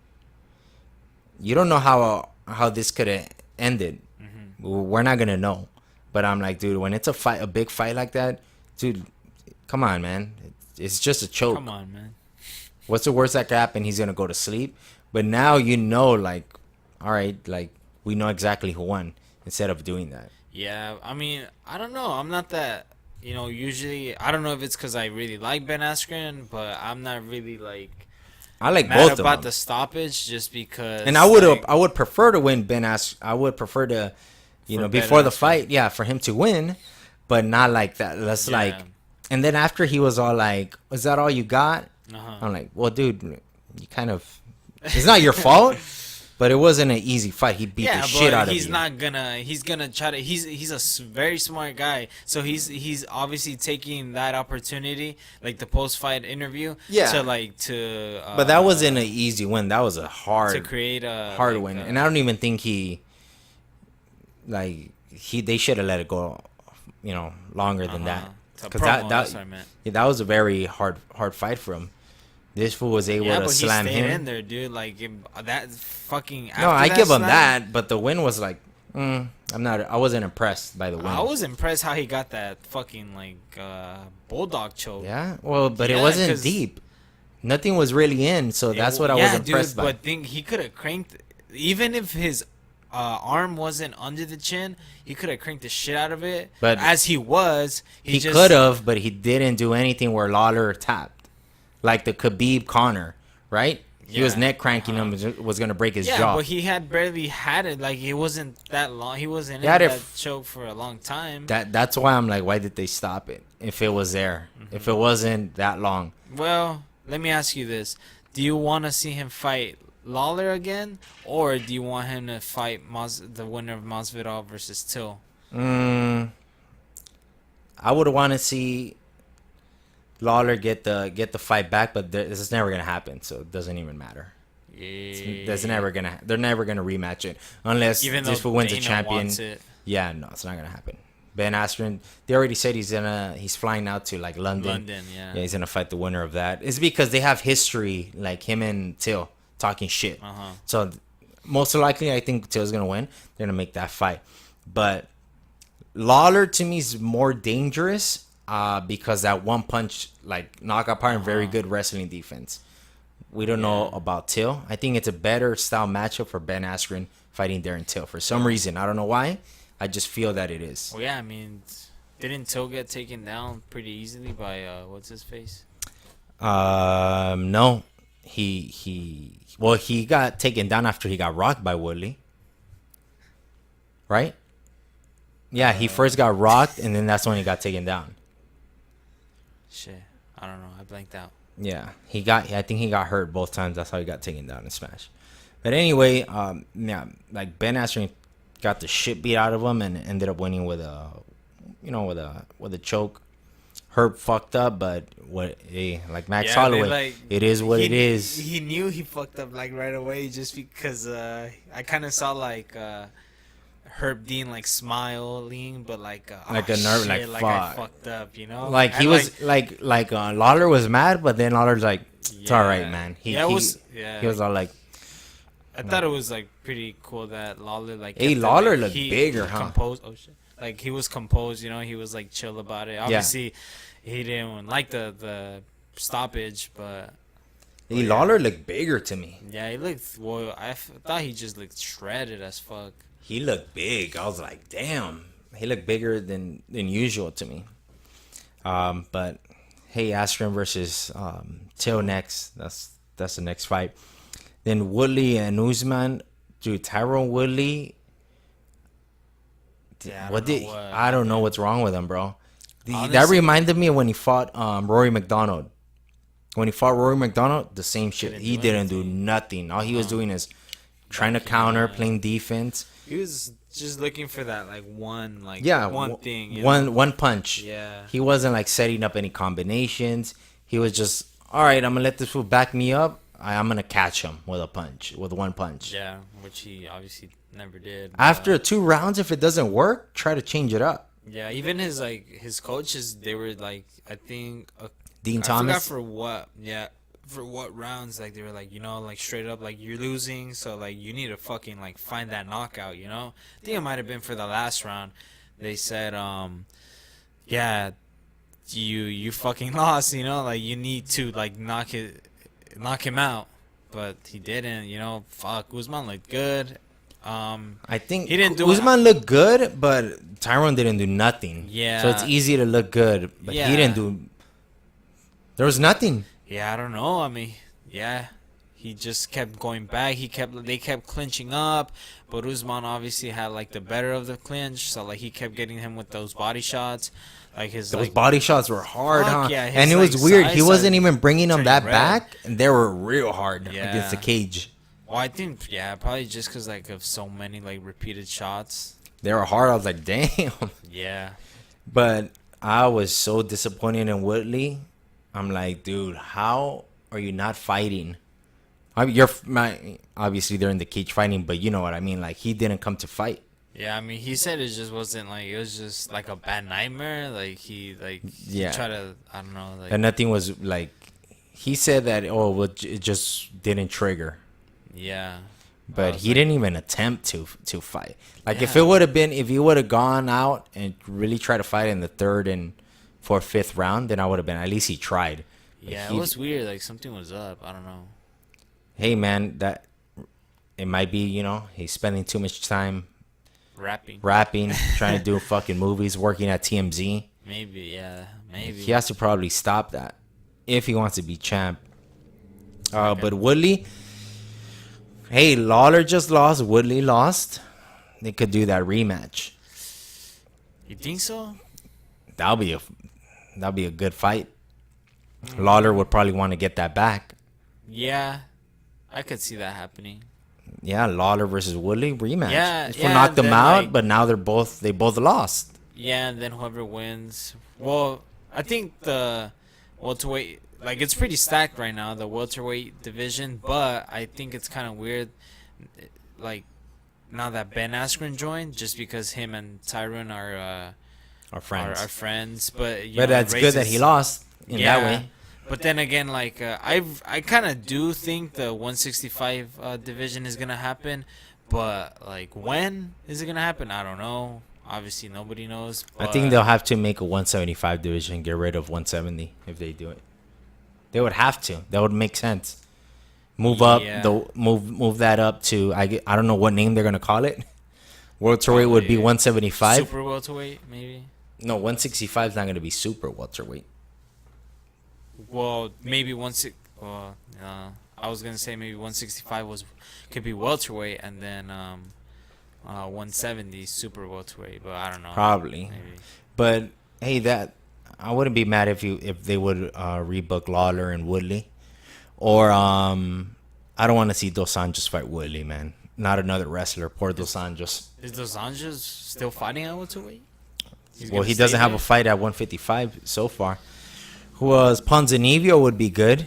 You don't know how this could have ended. We're not gonna know. But I'm like, dude, when it's a big fight like that, dude, come on, man. It's just a choke. Come on, man. What's the worst that could happen? He's gonna go to sleep. But now you know, like, all right, like we know exactly who won instead of doing that. Yeah, I mean, I don't know. I'm not that, usually, I don't know if it's because I really like Ben Askren, but I'm not really, like, I like mad both of them. about the stoppage just because. And I would prefer to win Ben Askren. I would prefer to, before the fight, for him to win, but not like that. That's like, and then after he was all like, "Was that all you got?" I'm like, "Well, dude, you kind of, it's not your fault." But it wasn't an easy fight. He beat the shit out of you. He's gonna try to. He's a very smart guy. So he's obviously taking that opportunity, like the post fight interview. Yeah. To. But that wasn't an easy win. That was a to create a hard win. And I don't even think they should have let it go, longer than that. Because that was a very hard fight for him. This fool was able to slam him. Yeah, but he stayed in there, dude. Like that fucking. No, I give him that, but the win was like, I wasn't impressed by the win. I was impressed how he got that fucking bulldog choke. Yeah, well, but it wasn't deep. Nothing was really in, so that's what I was impressed by. But he could have cranked, even if his arm wasn't under the chin, he could have cranked the shit out of it. But as he could have, but he didn't do anything where Lawler tapped. Like the Khabib Conor, right? He was neck cranking him, was going to break his jaw. Yeah, but he had barely had it. Like, it wasn't that long. He wasn't in that choke for a long time. That's why I'm like, why did they stop it if it was there? If it wasn't that long? Well, let me ask you this. Do you want to see him fight Lawler again? Or do you want him to fight the winner of Masvidal versus Till? I would want to see Lawler get the fight back, but this is never gonna happen, so it doesn't even matter. Yeah. They're never gonna rematch it unless this fool wins a champion. Yeah, no, it's not gonna happen. Ben Askren, they already said he's flying out to like London. Yeah, he's gonna fight the winner of that. It's because they have history, like him and Till talking shit. So most likely, I think Till's gonna win. They're gonna make that fight, but Lawler to me is more dangerous. Because that one punch, like knockout power and very good wrestling defense. We don't know about Till. I think it's a better style matchup for Ben Askren fighting Darren Till. For some reason, I don't know why. I just feel that it is. Well, yeah, I mean, didn't Till get taken down pretty easily by what's his face? No, he got taken down after he got rocked by Woodley. Right? Yeah, he first got rocked, and then that's when he got taken down. Shit, I don't know. I blanked out. Yeah, I think he got hurt both times. That's how he got taken down and smashed. But anyway, like Ben Askren got the shit beat out of him and ended up winning with a choke. Herb fucked up, but like Max Holloway, it is what it is. He knew he fucked up like right away just because I kind of saw like Herb Dean like smiling, but like a nerve, like I fucked up, Like he was like Lawler was mad, but then Lawler's like, it's all right, man. He was all like, I thought it was like pretty cool that Lawler like. Hey, Lawler looked bigger, huh? Composed. Oh shit! Like he was composed, he was like chill about it. Obviously, he didn't like the stoppage, but. Lawler looked bigger to me. Yeah, he looked. Well, I thought he just looked shredded as fuck. He looked big. I was like, damn. He looked bigger than usual to me. But hey, Askren versus Till next. That's the next fight. Then Woodley and Usman. Dude, Tyrone Woodley. Yeah, I don't know what's wrong with him, bro. That reminded me of when he fought Rory McDonald. When he fought Rory McDonald, the same shit. He didn't do nothing. All he was doing is trying to counter, playing defense. He was just looking for that one thing. One punch. Yeah. He wasn't like setting up any combinations. He was just, all right, I'm gonna let this fool back me up. I'm gonna catch him with one punch. Yeah, which he obviously never did. After 2 rounds, if it doesn't work, try to change it up. Yeah, even his coaches, they were like, I think Dean I Thomas. forgot for what. Yeah, for what rounds? Like they were like, like straight up, like you're losing, so like you need to fucking like find that knockout. I think it might have been for the last round. They said, yeah, you fucking lost. Like you need to like knock him out, but he didn't. Fuck, Usman looked good. I think he didn't do Usman looked good, but Tyrone didn't do nothing. Yeah. So it's easy to look good, but he didn't do. There was nothing. Yeah, I don't know. I mean, yeah, he just kept going back. They kept clinching up, but Usman obviously had like the better of the clinch, so like he kept getting him with those body shots. Like those body shots were hard, huh? Yeah, and it was weird. He wasn't even bringing them that red. back, and they were real hard against the cage. Well, I think probably just because like of so many like repeated shots. They were hard. I was like, damn. Yeah. But I was so disappointed in Woodley. I'm like, dude, how are you not fighting? Obviously they're in the cage fighting, but you know what I mean. Like he didn't come to fight. Yeah, I mean, he said it just wasn't like, it was just like a bad nightmare. Like he tried to, I don't know, like. And nothing was like, he said that it just didn't trigger. Yeah. But he didn't even attempt to fight. Like if he would have gone out and really tried to fight in the third and fourth, fifth round, then I would have been, at least he tried. But yeah, it was weird. Like something was up. I don't know. Hey man, it might be, he's spending too much time rapping, trying to do fucking movies, working at TMZ. Maybe, yeah, maybe. He has to probably stop that if he wants to be champ. But Woodley, hey, Lawler just lost. Woodley lost. They could do that rematch. You think so? That'll be a good fight. Lawler would probably want to get that back. Yeah, I could see that happening. Yeah, Lawler versus Woodley rematch. Yeah, knocked them out, but now they both lost. Yeah, and then whoever wins. Well, I think the welterweight, like it's pretty stacked right now, the welterweight division. But I think it's kind of weird, like now that Ben Askren joined, just because him and Tyrone are friends. Are friends. But that's good that he lost in that way. But then again, like I kind of do think the 165 division is gonna happen, but like when is it gonna happen? I don't know. Obviously, nobody knows. I think they'll have to make a 175 division, get rid of 170 if they do it. They would have to. That would make sense. Move that up to I don't know what name they're gonna call it. Welterweight would be 175. Super welterweight, maybe. No, 165 is not gonna be super welterweight. Well, maybe I was gonna say maybe 165 could be welterweight, and then 170 super welterweight, but I don't know. Probably. Maybe. But hey, I wouldn't be mad if they would rebook Lawler and Woodley, or I don't want to see Dos Santos fight Woodley, man. Not another wrestler. Poor Dos Santos. Is Dos Santos still fighting at welterweight? Well, he doesn't have a fight at 155 so far. Who else? Ponzinibbio would be good.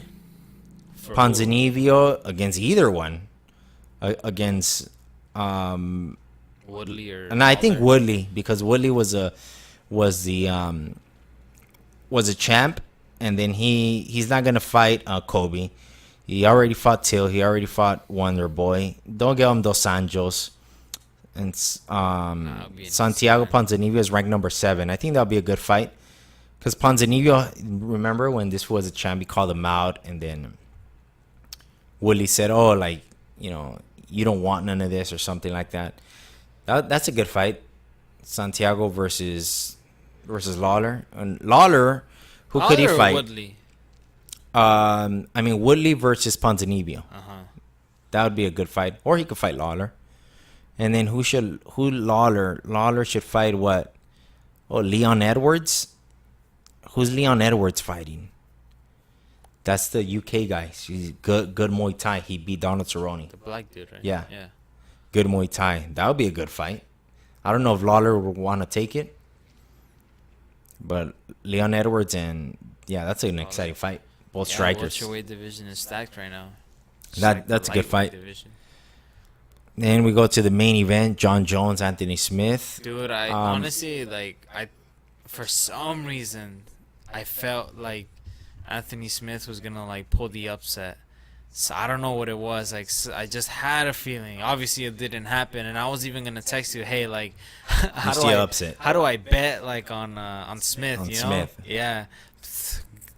Ponzinibbio against either one. Against Woodley or. And I think Woodley, because Woodley was a champ, and then he's not gonna fight Colby. He already fought Till. He already fought Wonder Boy. Don't get him Dos Santos. And Santiago Ponzinibbio is ranked number 7. I think that'll be a good fight. Because Ponzinibbio, remember when this was a champ, he called him out, and then Woodley said, "Oh, like, you don't want none of this," or something like that. That's a good fight. Santiago versus Lawler. And Lawler, who could he fight? Woodley? Woodley versus Ponzinibbio. That would be a good fight. Or he could fight Lawler. And then Lawler should fight what? Oh, Leon Edwards. Who's Leon Edwards fighting? That's the UK guy. He's good Muay Thai. He beat Donald Cerrone. The black dude, right? Yeah. Good Muay Thai. That would be a good fight. I don't know if Lawler would want to take it. But Leon Edwards that's an exciting fight. Both strikers. The welterweight division is stacked right now. That's a good fight. Division. Then we go to the main event: John Jones, Anthony Smith. Dude, I honestly for some reason, I felt like Anthony Smith was gonna like pull the upset. So I don't know what it was. Like I just had a feeling. Obviously, it didn't happen, and I was even gonna text you, "Hey, like, how do I bet like on Smith? On you know? Smith. Yeah.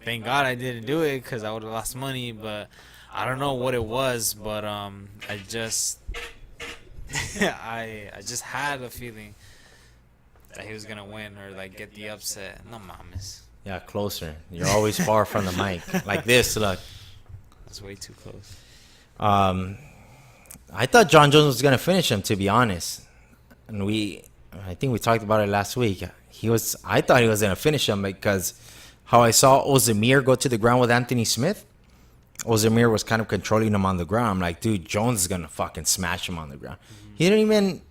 Thank God I didn't do it because I would have lost money. But I don't know what it was. But I just I just had a feeling that he was gonna win or like get the upset. No mames. Yeah, closer. You're always far from the mic. Like this, look. That's way too close. I thought John Jones was gonna finish him, to be honest. And I think we talked about it last week. I thought he was gonna finish him because how I saw Ozemir go to the ground with Anthony Smith. Ozemir was kind of controlling him on the ground. I'm like, dude, Jones is gonna fucking smash him on the ground. Mm-hmm. He didn't even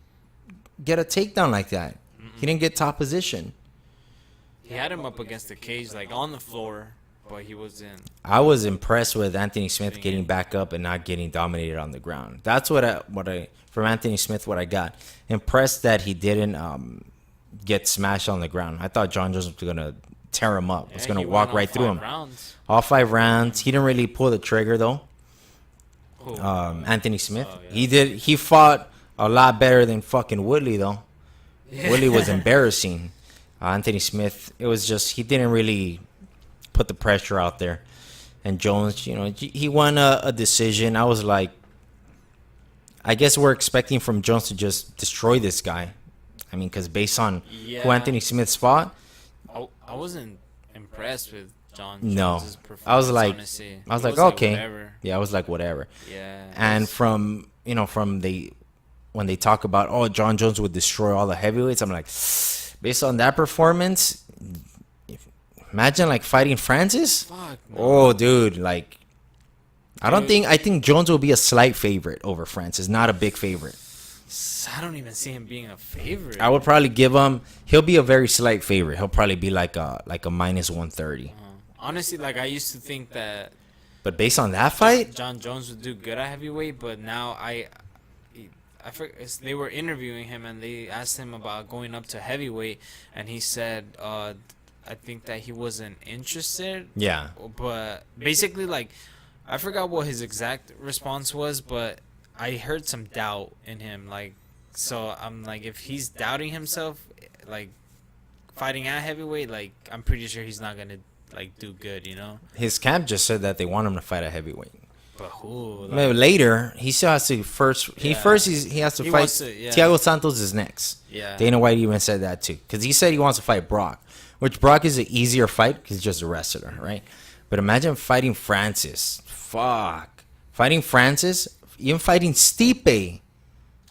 get a takedown like that. Mm-mm. He didn't get top position. He had him up against the cage, like on the floor, but he wasn't. I was impressed with Anthony Smith getting back up and not getting dominated on the ground. That's what I from Anthony Smith, what I got. Impressed that he didn't get smashed on the ground. I thought John Jones was gonna tear him up. Was gonna walk right through him. Rounds. All 5 rounds. He didn't really pull the trigger though. Anthony Smith. Oh, yeah. He fought a lot better than fucking Woodley though. Yeah. Woodley was embarrassing. Anthony Smith, it was just he didn't really put the pressure out there. And Jones, you know, he won a decision. I was like, I guess we're expecting from Jones to just destroy this guy. I mean, because based on who Anthony Smith's fought, I wasn't impressed with John Jones' performance. I was like, okay. Whatever. Yeah, I was like, whatever. Yeah. And when they talk about, John Jones would destroy all the heavyweights, I'm like, based on that performance, imagine like fighting Francis. Fuck. No. Oh, dude, like, I think Jones will be a slight favorite over Francis, not a big favorite. I don't even see him being a favorite. I would probably give him. He'll be a very slight favorite. He'll probably be like a minus 130. Honestly, like I used to think that. But based on that fight, John Jones would do good at heavyweight. But now I forget, they were interviewing him and they asked him about going up to heavyweight, and he said, I think that he wasn't interested. Yeah. But basically, like, I forgot what his exact response was, but I heard some doubt in him, like, so I'm like, if he's doubting himself, like, fighting at heavyweight, like, I'm pretty sure he's not gonna like do good, you know. His camp just said that they want him to fight at heavyweight. But who? Like, maybe later, he still has to first. He has to fight. Thiago Santos is next. Yeah. Dana White even said that too, because he said he wants to fight Brock, which Brock is an easier fight because he's just a wrestler, right? But imagine fighting Francis. Fuck, fighting Francis. Even fighting Stipe.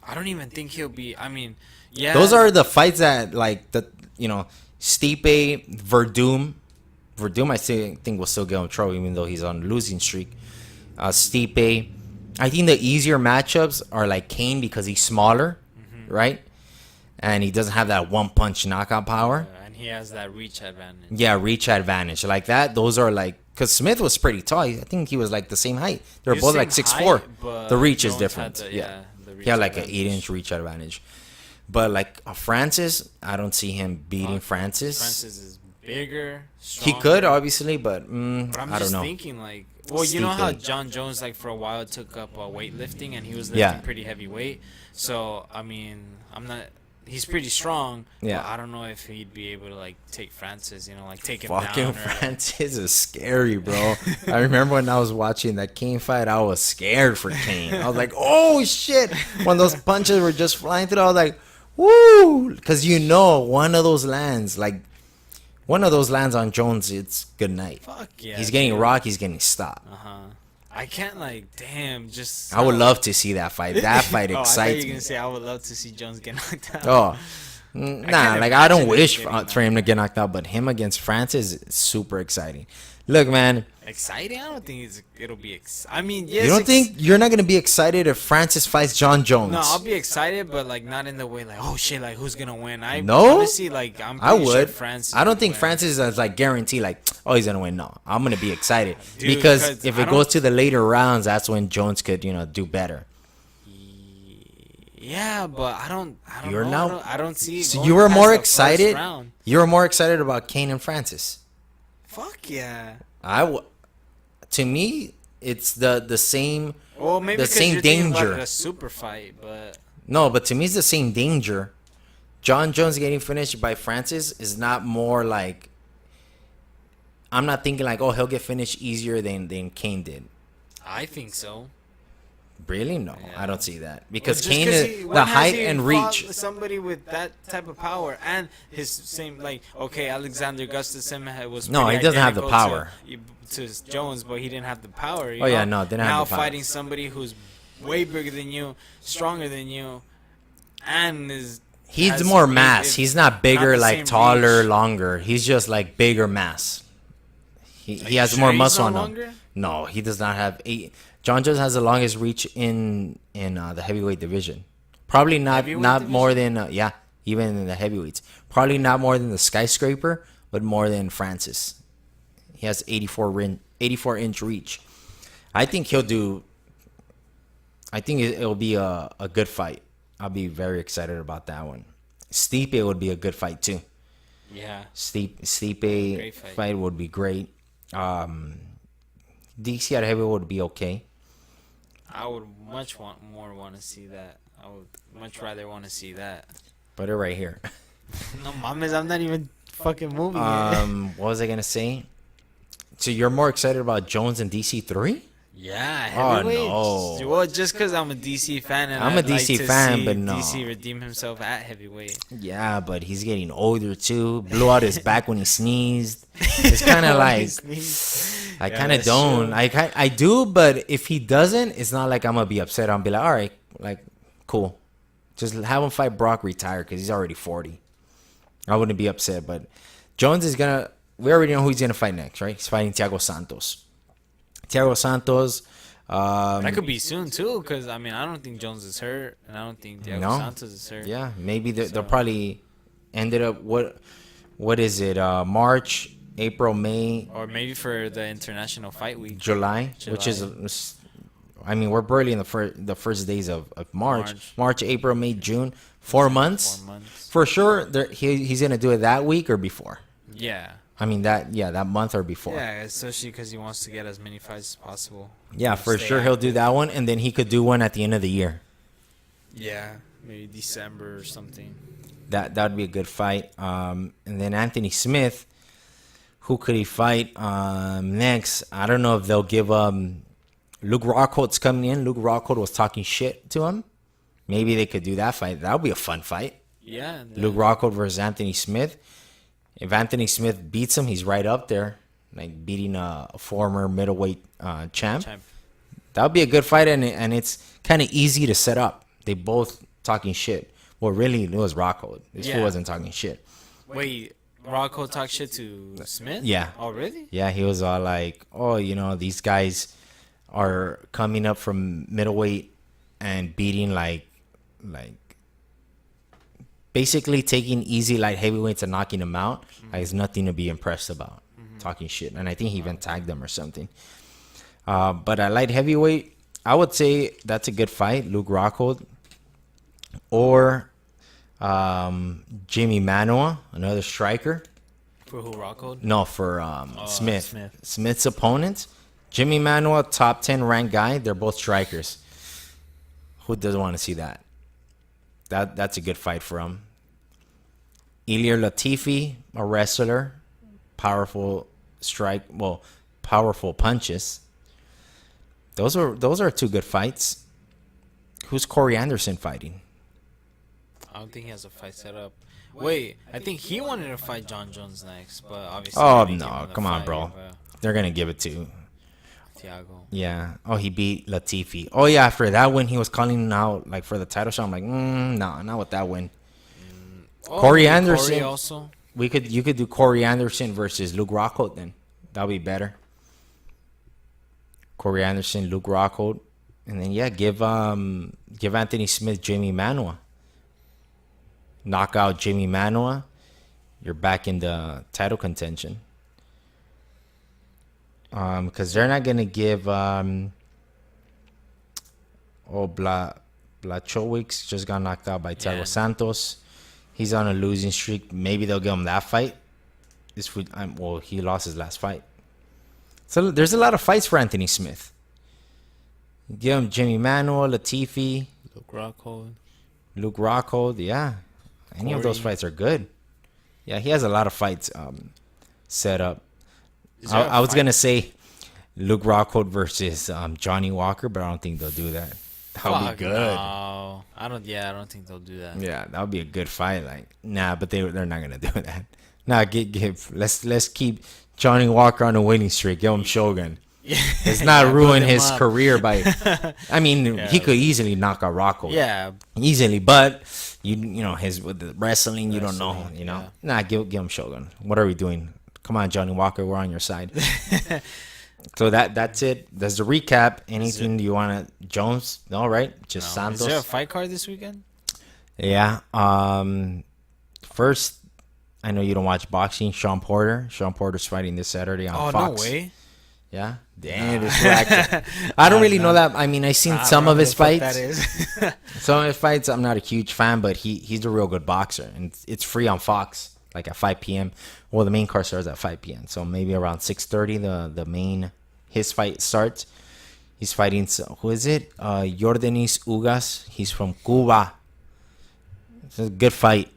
I don't even think he'll be. I mean, yeah. Those are the fights that, like, Stipe, Verdum. Verdum, I think will still get him in trouble, even though he's on a losing streak. Stipe. I think the easier matchups are like Kane because he's smaller, right? And he doesn't have that one-punch knockout power. And he has that reach advantage. Yeah, reach advantage. Like that, those are like... Because Smith was pretty tall. I think he was like the same height. They were both like 6'4". The reach is different. He had like an 8-inch reach advantage. But like Francis, I don't see him beating Francis. Francis is bigger, stronger. He could, obviously, but I'm I don't just know. thinking like, well, you know how John Jones like for a while took up weightlifting and he was lifting pretty heavy weight. So I mean, he's pretty strong. Yeah. But I don't know if he'd be able to like take Francis, like take him down. Fucking Francis is scary, bro. I remember when I was watching that Kane fight, I was scared for Kane. I was like, oh shit. When those punches were just flying through, I was like, woo. Because one of those lands, on Jones, it's good night. Fuck yeah. He's getting rocked, he's getting stopped. I can't just... I would love to see that fight. That fight excites me. I thought you were going to say I would love to see Jones get knocked out. Oh, nah, I don't wish for him to get knocked out, but him against Francis is super exciting. Look, man. Exciting? I don't think it'll be exciting. I mean, yes. You don't think you're not going to be excited if Francis fights John Jones? No, I'll be excited, but like not in the way like, oh shit, like who's going to win? Honestly, I'm I would. Sure Francis I don't think Francis is like guaranteed like, oh, he's going to win. No, I'm going to be excited. Because if it goes to the later rounds, that's when Jones could, do better. Yeah, but I don't You're know. now. I don't see. It So going you were past more the first excited. round. You were more excited about Kane and Francis. Fuck yeah. To me, it's the same. Well, maybe The because same you're thinking about danger. it a super fight, but No, but to me, it's the same danger. John Jones getting finished by Francis is not more like. I'm not thinking like, oh, he'll get finished easier than Kane did. I think so. Really? No, Yeah. I don't see that because Just Kane 'cause is when the has height he and fought reach. somebody with that type of power and his same like Alexander Gustafsson was No, pretty he doesn't have the identical power. to Jones, but he didn't have the power. Oh, yeah, no, didn't have now the power. fighting somebody who's way bigger than you, stronger than you, and He's has more made mass. it He's not bigger, the like same taller, reach. longer. He's just like bigger mass. He you has sure more he's muscle no on him. longer? No, he does not have eight. John Jones has the longest reach in the heavyweight division. Probably not Heavyweight more than even in the heavyweights. Probably not more than the skyscraper, but more than Francis. He has 84-inch reach. I think he'll do. I think it'll be a good fight. I'll be very excited about that one. Stipe would be a good fight too. Yeah. Stipe Great fight would be great. DC at heavyweight would be okay. I would much want to see that. I would much rather want to see that. Put it right here. No, mames, I'm not even fucking moving it. What was I gonna say? So you're more excited about Jones and DC 3? Yeah, Oh, heavyweight. no. Well, just because I'm a DC fan and I'm a I'd like DC to fan, see but no. DC redeem himself at heavyweight. Yeah, but he's getting older too. Blew out his back when he sneezed. It's kind of like I kind of that's don't. true. I do, but if he doesn't, it's not like I'm gonna be upset. I'll be like, all right, like cool. Just have him fight Brock, retire because he's already 40. I wouldn't be upset, but Jones is gonna. We already know who he's gonna fight next, right? He's fighting Thiago Santos. Thiago Santos. That could be soon too, because I mean I don't think Jones is hurt, and I don't think Thiago Santos is hurt. Yeah, maybe they'll probably ended up what is it? March, April, May, Or maybe for the International Fight Week. July, which is. I mean, we're barely in the first days of March, April, May, June. 4 months. 4 months. For sure, he's gonna do it that week or before. Yeah. I mean that month or before. Yeah, especially because he wants to get as many fights as possible. Yeah, for Stay sure he'll active. do that one, and then he could do one at the end of the year. Yeah, maybe December or something. That would be a good fight. And then Anthony Smith, who could he fight next? I don't know if they'll give Luke Rockhold's coming in. Luke Rockhold was talking shit to him. Maybe they could do that fight. That would be a fun fight. Yeah. Luke Rockhold versus Anthony Smith. If Anthony Smith beats him, he's right up there, like beating a former middleweight champ. That would be a good fight, and it's kind of easy to set up. They both talking shit. Well, really, it was Rockhold. This fool wasn't talking shit. Wait, Rocco talked shit to Smith? Yeah. Oh, really? Yeah, he was all like, oh, these guys are coming up from middleweight and beating like basically taking easy light heavyweights and knocking them out. Like, it's nothing to be impressed about. Talking shit. And I think he even tagged them or something. But at light heavyweight, I would say that's a good fight. Luke Rockhold. Or Jimmy Manuwa, another striker. For who, Rocco? No, for Smith. Smith. Smith's opponent. Jimmy Manuwa, top 10 ranked guy. They're both strikers. Who doesn't want to see that? That's a good fight for him. Ilir Latifi, a wrestler. Powerful powerful punches. Those are two good fights. Who's Corey Anderson fighting? I don't think he has a fight set up. Wait, I think he wanted to fight John Jones next, but obviously. Oh, they didn't give no. him the Come on, fight, bro. but They're going to give it to Thiago. Yeah. Oh, he beat Latifi. Oh, yeah. After that win, he was calling him out like for the title shot. I'm like, no, not with that win. Corey Anderson. Corey also. You could do Corey Anderson versus Luke Rockhold then. That'll be better. Corey Anderson, Luke Rockhold, and then give Anthony Smith Jamie Manuwa. Knock out Jamie Manuwa. You're back in the title contention. Because they're not gonna give Blachowicz just got knocked out by Thiago Santos. He's on a losing streak. Maybe they'll give him that fight. He lost his last fight. So there's a lot of fights for Anthony Smith. Give him Jimmy Manuel, Latifi, Luke Rockhold. Yeah, any of those fights are good. Yeah, he has a lot of fights set up. I was gonna say Luke Rockhold versus Johnny Walker, but I don't think they'll do that. That would be good. No, I don't think they'll do that. Yeah, that would be a good fight. But they're not gonna do that. Nah, let's keep Johnny Walker on a winning streak. Give him Shogun. Yeah. It's not ruin his career by. I mean, he could easily knock out Rockhold. Yeah, easily, but you know his with the wrestling, you don't know. You know, nah, give him Shogun. What are we doing? Come on, Johnny Walker, we're on your side. So that's it. That's the recap. Anything you want to Jones? No, right? Just Santos. Is there a fight card this weekend? Yeah. First, I know you don't watch boxing. Sean Porter's fighting this Saturday on Fox. Oh, no way. Yeah. Damn, I don't really know that. I mean, I've seen some of his fights. Some of his fights, I'm not a huge fan, but he's a real good boxer, and it's free on Fox, like at 5 p.m. Well, the main card starts at 5 p.m. So maybe around 6:30, his fight starts. He's fighting. Who is it? Yordenis Ugas. He's from Cuba. It's a good fight.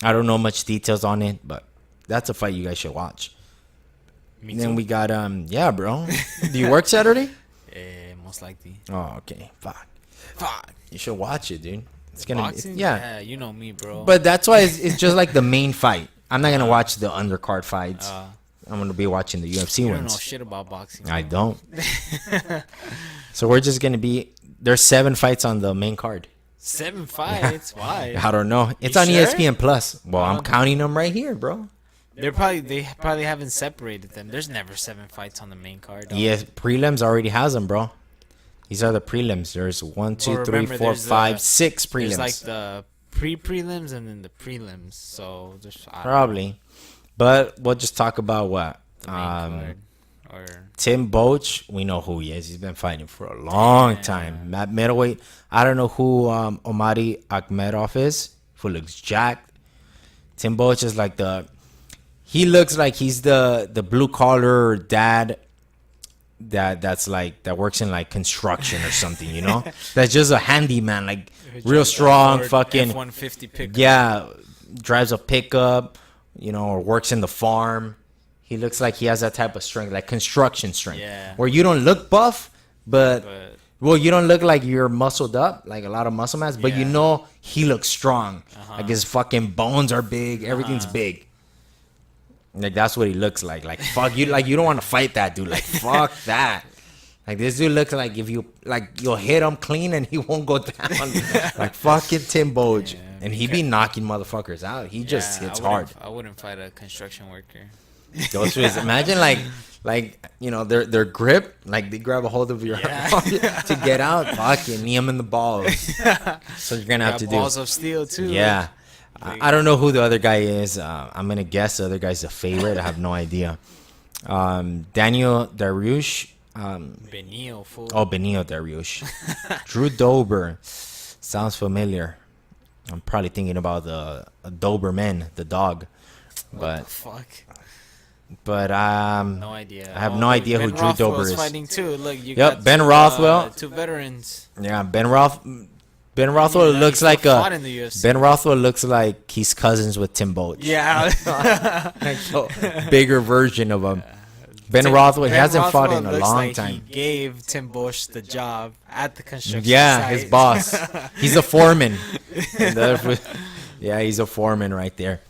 I don't know much details on it, but that's a fight you guys should watch. Me then too. we got yeah, bro. Do you work Saturday? Most likely. Oh, okay. Fuck. You should watch it, dude. It's gonna Boxing? be yeah. You know me, bro. But that's why it's just like the main fight. I'm not gonna watch the undercard fights. I'm gonna be watching the UFC you ones. don't know shit about boxing. I don't. So we're just gonna be. There's 7 fights on the main card. 7 fights? Why? I don't know. It's on sure? ESPN Plus. Well, I'm counting them right here, bro. They probably haven't separated them. There's never 7 fights on the main card. Yes, prelims already has them, bro. These are the prelims. There's 1, 2, 3, 4, 5, 6 prelims. There's like the pre-prelims and then the prelims. So there's probably, but we'll just talk about what the main card. Or Tim Boetsch. We know who he is. He's been fighting for a long time. At middleweight, I don't know who Omari Akhmedov is. Who looks jacked. Tim Boetsch is like he looks like he's the blue collar dad that works in like construction or something, you know? That's just a handyman, like real strong fucking F-150 pickup. Yeah, drives a pickup, you know, or works in the farm. He looks like he has that type of strength, like construction strength. Yeah. Where you don't look buff, but well, you don't look like you're muscled up, like a lot of muscle mass, but you know he looks strong. Like his fucking bones are big, everything's big. Like that's what he looks like. Like fuck you, like you don't want to fight that dude. Like fuck that. Like this dude looks like if you'll hit him clean and he won't go down. Like fucking Tim Boetsch, and he be knocking motherfuckers out. He just hits hard. I wouldn't fight a construction worker. Those ways. Imagine like you know their grip, like they grab a hold of your arm to get out. Fucking knee him in the balls. So you're gonna have to do balls of steel too. Yeah. I don't know who the other guy is. I'm going to guess the other guy's a favorite. I have no idea. Daniel Dariush. Benio, fool. Oh, Benio Dariush. Drew Dober. Sounds familiar. I'm probably thinking about the Doberman, the dog. What the fuck? But no idea. I have no idea who Drew Dober is. Fighting too. Look, you got Ben Rothwell. 2 veterans. Yeah, Ben Rothwell looks like Ben Rothwell looks like he's cousins with Tim Boetsch. Yeah, like bigger version of him. Ben Rothwell hasn't fought in a long time. He gave Tim Boetsch the job at the construction site. His boss. He's a foreman. Yeah, he's a foreman right there.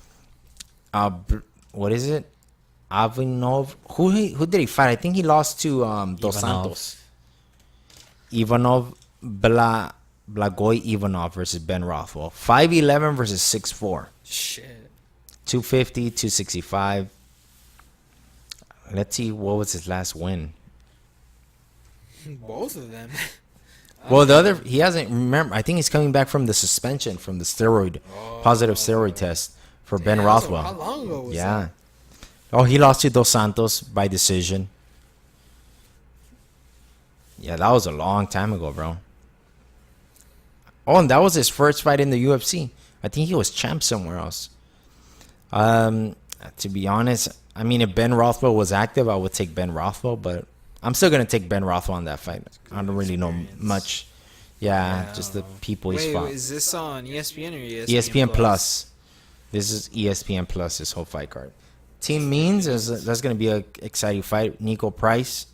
What is it? Ivanov. Who did he fight? I think he lost to Dos Santos. Ivanov Blagoy Ivanov versus Ben Rothwell. 5'11" versus 6'4". Shit. 250, 265. Let's see, what was his last win? Both of them. Well, the other, he hasn't, remember, I think he's coming back from the suspension from the positive steroid test for Ben Rothwell. How long ago was that? Oh, he lost to Dos Santos by decision. Yeah, that was a long time ago, bro. Oh, and that was his first fight in the UFC. I think he was champ somewhere else. To be honest, I mean, if Ben Rothwell was active, I would take Ben Rothwell, but I'm still gonna take Ben Rothwell on that fight. I don't really know much. Yeah, just the people he's fought. Wait, is this on ESPN or ESPN Plus? This is ESPN Plus. This whole fight card. Team Means that's gonna be an exciting fight. Nico Price.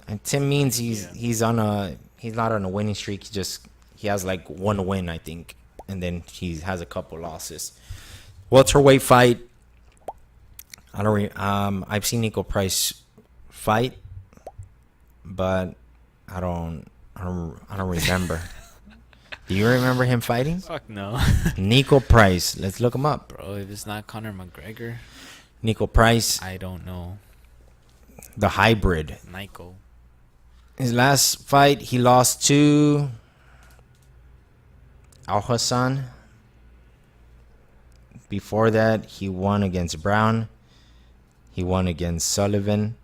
And Tim Means he's not on a winning streak. He has like one win, I think, and then he has a couple losses. Welterweight fight. I've seen Nico Price fight, but I don't remember. Do you remember him fighting? Fuck no. Nico Price. Let's look him up. Bro, if it's not Conor McGregor, Nico Price, I don't know. the hybrid. Nico. His last fight, he lost to Al Hassan. Before that, he won against Brown. He won against Sullivan.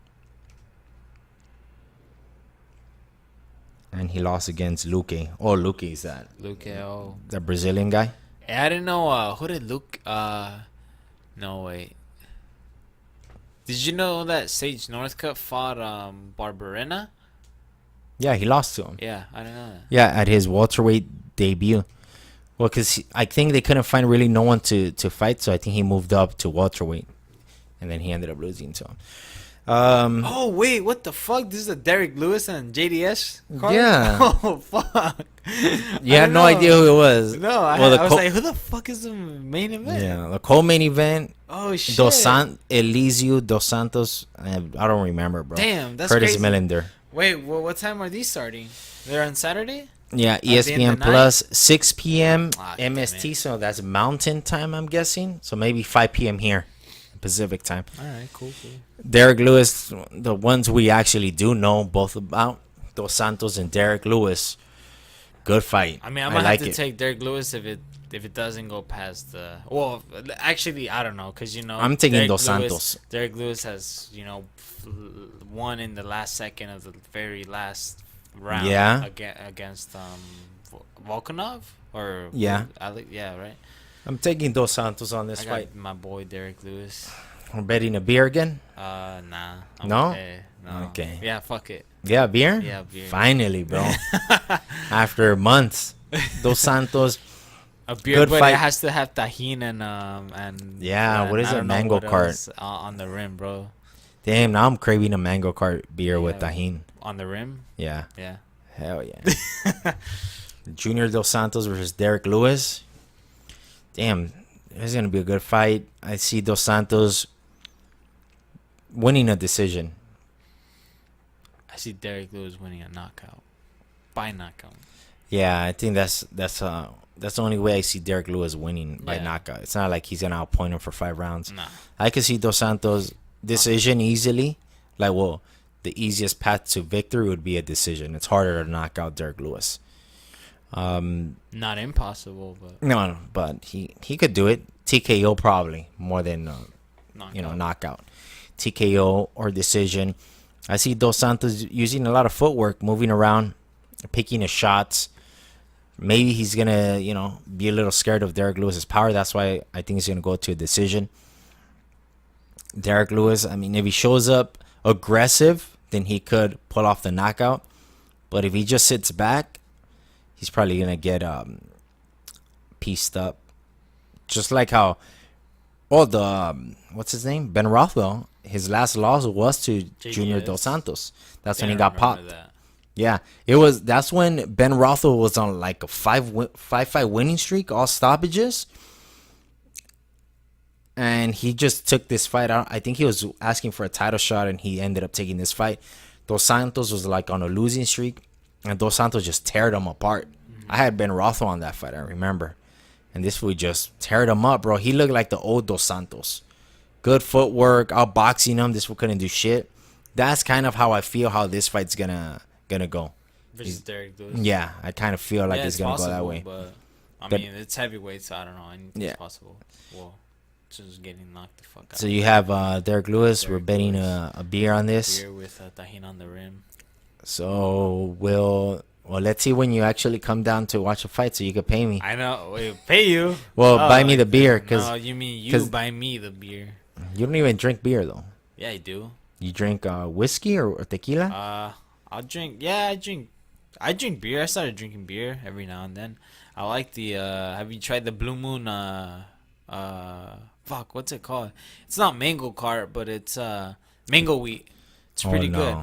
And he lost against Luque. Oh, Luque is that. Luque, oh. The Brazilian guy. Hey, I didn't know, who did Luke, no, wait. Did you know that Sage Northcutt fought, Barberena? Yeah, he lost to him. Yeah, I didn't know that. Yeah, at his welterweight debut. Well, because I think they couldn't find really no one to fight, so I think he moved up to welterweight. And then he ended up losing to him. Oh, wait, what the fuck? This is a Derek Lewis and JDS card? Yeah. Oh, fuck. You had no idea who it was. No, I was like, who the fuck is the main event? Yeah, the co-main event. Oh, shit. Eliseo Dos Santos. I don't remember, bro. Damn, that's Curtis crazy. Millender. Wait, well, what time are these starting? They're on Saturday? Yeah, the end of ESPN the Plus, 6 p.m. Ah, damn MST, it. so that's Mountain Time, I'm guessing. So maybe 5 p.m. here, Pacific Time. All right, cool. Derek Lewis, the ones we actually do know both about, Dos Santos and Derek Lewis. Good fight. I mean, I'm going to have to take Derek Lewis if it doesn't go past the... Well, actually, I don't know, because, I'm taking Derek Dos Lewis, Santos. Derek Lewis has, won in the last second of the very last round. Yeah. Against Volkanov? Or... Yeah. Yeah, right? I'm taking Dos Santos on this I fight. got my boy Derek Lewis. We're betting a beer again? Nah. No? Okay. No. Okay. Yeah, fuck it. Yeah, beer? Yeah, beer. Finally, bro. After months. Dos Santos. A beer, Good but fight. it has to have tahini and Yeah, what is I it? don't know Mango what cart. else, on the rim, bro. Damn, now I'm craving a mango cart beer with Yeah. tahini. On the rim? Yeah. Yeah. Hell yeah. Junior Dos Santos versus Derek Lewis. Damn, this is going to be a good fight. I see Dos Santos winning a decision. I see Derek Lewis winning a knockout. By knockout. Yeah, I think that's the only way I see Derek Lewis winning by Yeah. knockout. It's not like he's going to outpoint him for 5 rounds. Nah. I could see Dos Santos decision easily. Like, well, the easiest path to victory would be a decision. It's harder to knock out Derek Lewis. Not impossible, but No, but he could do it. TKO probably more than knockout. knockout. TKO or decision. I see Dos Santos using a lot of footwork, moving around, picking his shots. Maybe he's gonna, be a little scared of Derek Lewis's power. That's why I think he's gonna go to a decision. Derek Lewis, I mean, if he shows up aggressive, then he could pull off the knockout. But if he just sits back, he's probably gonna get pieced up. Just like how what's his name? Ben Rothwell, his last loss was to Junior Dos Santos. That's when he got popped. That. Yeah, that's when Ben Rothwell was on like a 5-fight winning streak, all stoppages. And he just took this fight out. I think he was asking for a title shot, and he ended up taking this fight. Dos Santos was like on a losing streak, and Dos Santos just teared him apart. I had Ben Rothwell on that fight, I remember. And this fool just teared him up, bro. He looked like the old Dos Santos. Good footwork, outboxing him. This fool couldn't do shit. That's kind of how I feel how this fight's gonna go. Versus Derek Lewis. Yeah, I kind of feel like it's gonna go that way. But I But- mean, it's heavyweight, so I don't know. Anything's Yeah. possible. Well, just getting knocked the fuck out. So you have Derek Lewis. We're Derek betting Lewis. a beer on this. Beer with tahini on the rim. So we'll Well, let's see when you actually come down to watch a fight, so you can pay me. I know. Wait, pay you? Well, buy me the beer, no, you mean you buy me the beer? You don't even drink beer though. Yeah, I do. You drink whiskey or tequila? I'll drink. Yeah, I drink beer. I started drinking beer every now and then. I like the. Have you tried the Blue Moon? Fuck, what's it called? It's not mango cart, but it's mango wheat. It's pretty good.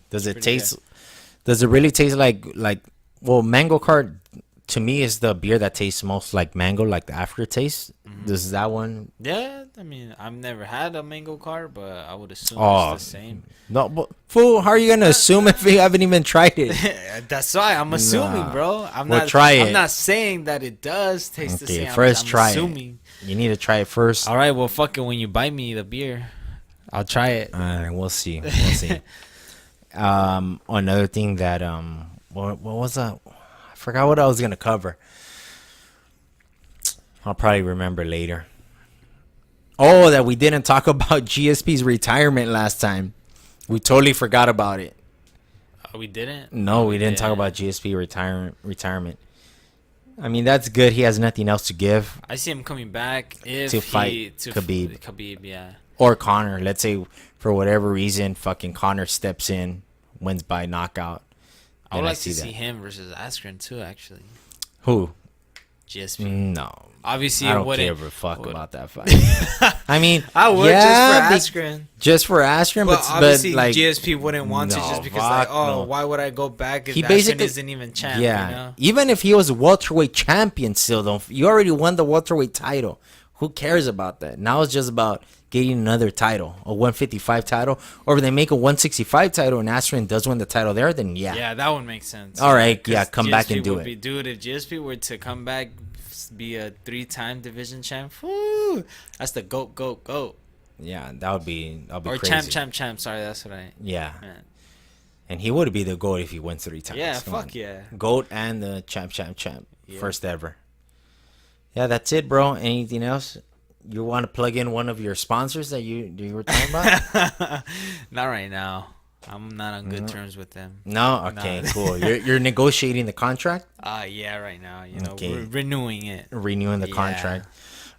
Does it taste? Good. Does it really taste like? Well, mango cart to me is the beer that tastes most like mango, like the aftertaste. Mm-hmm. Does that one? Yeah, I mean, I've never had a mango cart, but I would assume it's the same. No, but fool, how are you gonna assume if you haven't even tried it? That's why I'm assuming, bro. I'm not saying that it does taste the same. First, try it. You need to try it first. All right, well, fuck it. When you buy me the beer, I'll try it. All right, we'll see. We'll see. Another thing that what was that? I forgot what I was gonna cover. I'll probably remember later. Oh, that we didn't talk about GSP's retirement last time. We totally forgot about it. We didn't? No, we didn't talk about GSP retirement. I mean, that's good. He has nothing else to give. I see him coming back to fight Khabib. Khabib, yeah. Or Conor. Let's say for whatever reason, fucking Conor steps in, wins by knockout. I would like to see him versus Askren too, actually. Who? GSP. No. Obviously, I don't give a fuck about that fight. I mean, I would just for Askren. Just for Askren, but obviously like GSP wouldn't want to just because why would I go back if Askren isn't even champ? Yeah, you know? Even if he was a welterweight champion, still you already won the welterweight title. Who cares about that? Now it's just about getting another title, a 155 title, or if they make a 165 title and Askren does win the title there, then yeah. Yeah, that would make sense. All right, come back and do it. Dude, if GSP were to come back, be a 3-time division champ, whoo, that's the GOAT. Yeah, that would be. Or crazy. champ. Sorry, that's what I. Yeah. And he would be the GOAT if he wins 3 times. Yeah, fuck yeah. GOAT and the champ. Yeah. First ever. Yeah, that's it, bro. Anything else? You want to plug in one of your sponsors that you were talking about? Not right now. I'm not on good terms with them. No? Okay, cool. You're negotiating the contract? Yeah, right now. We're renewing it. Renewing the contract.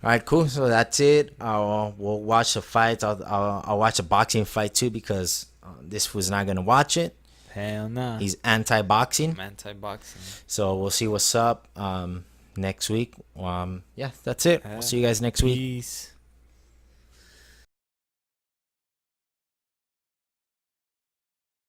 All right, cool. So that's it. We'll watch the fights. I'll watch a boxing fight too because this was not gonna watch it. Hell no. He's anti-boxing. I'm anti-boxing. So we'll see what's up next week. Yeah, that's it. We'll see you guys next week. Peace.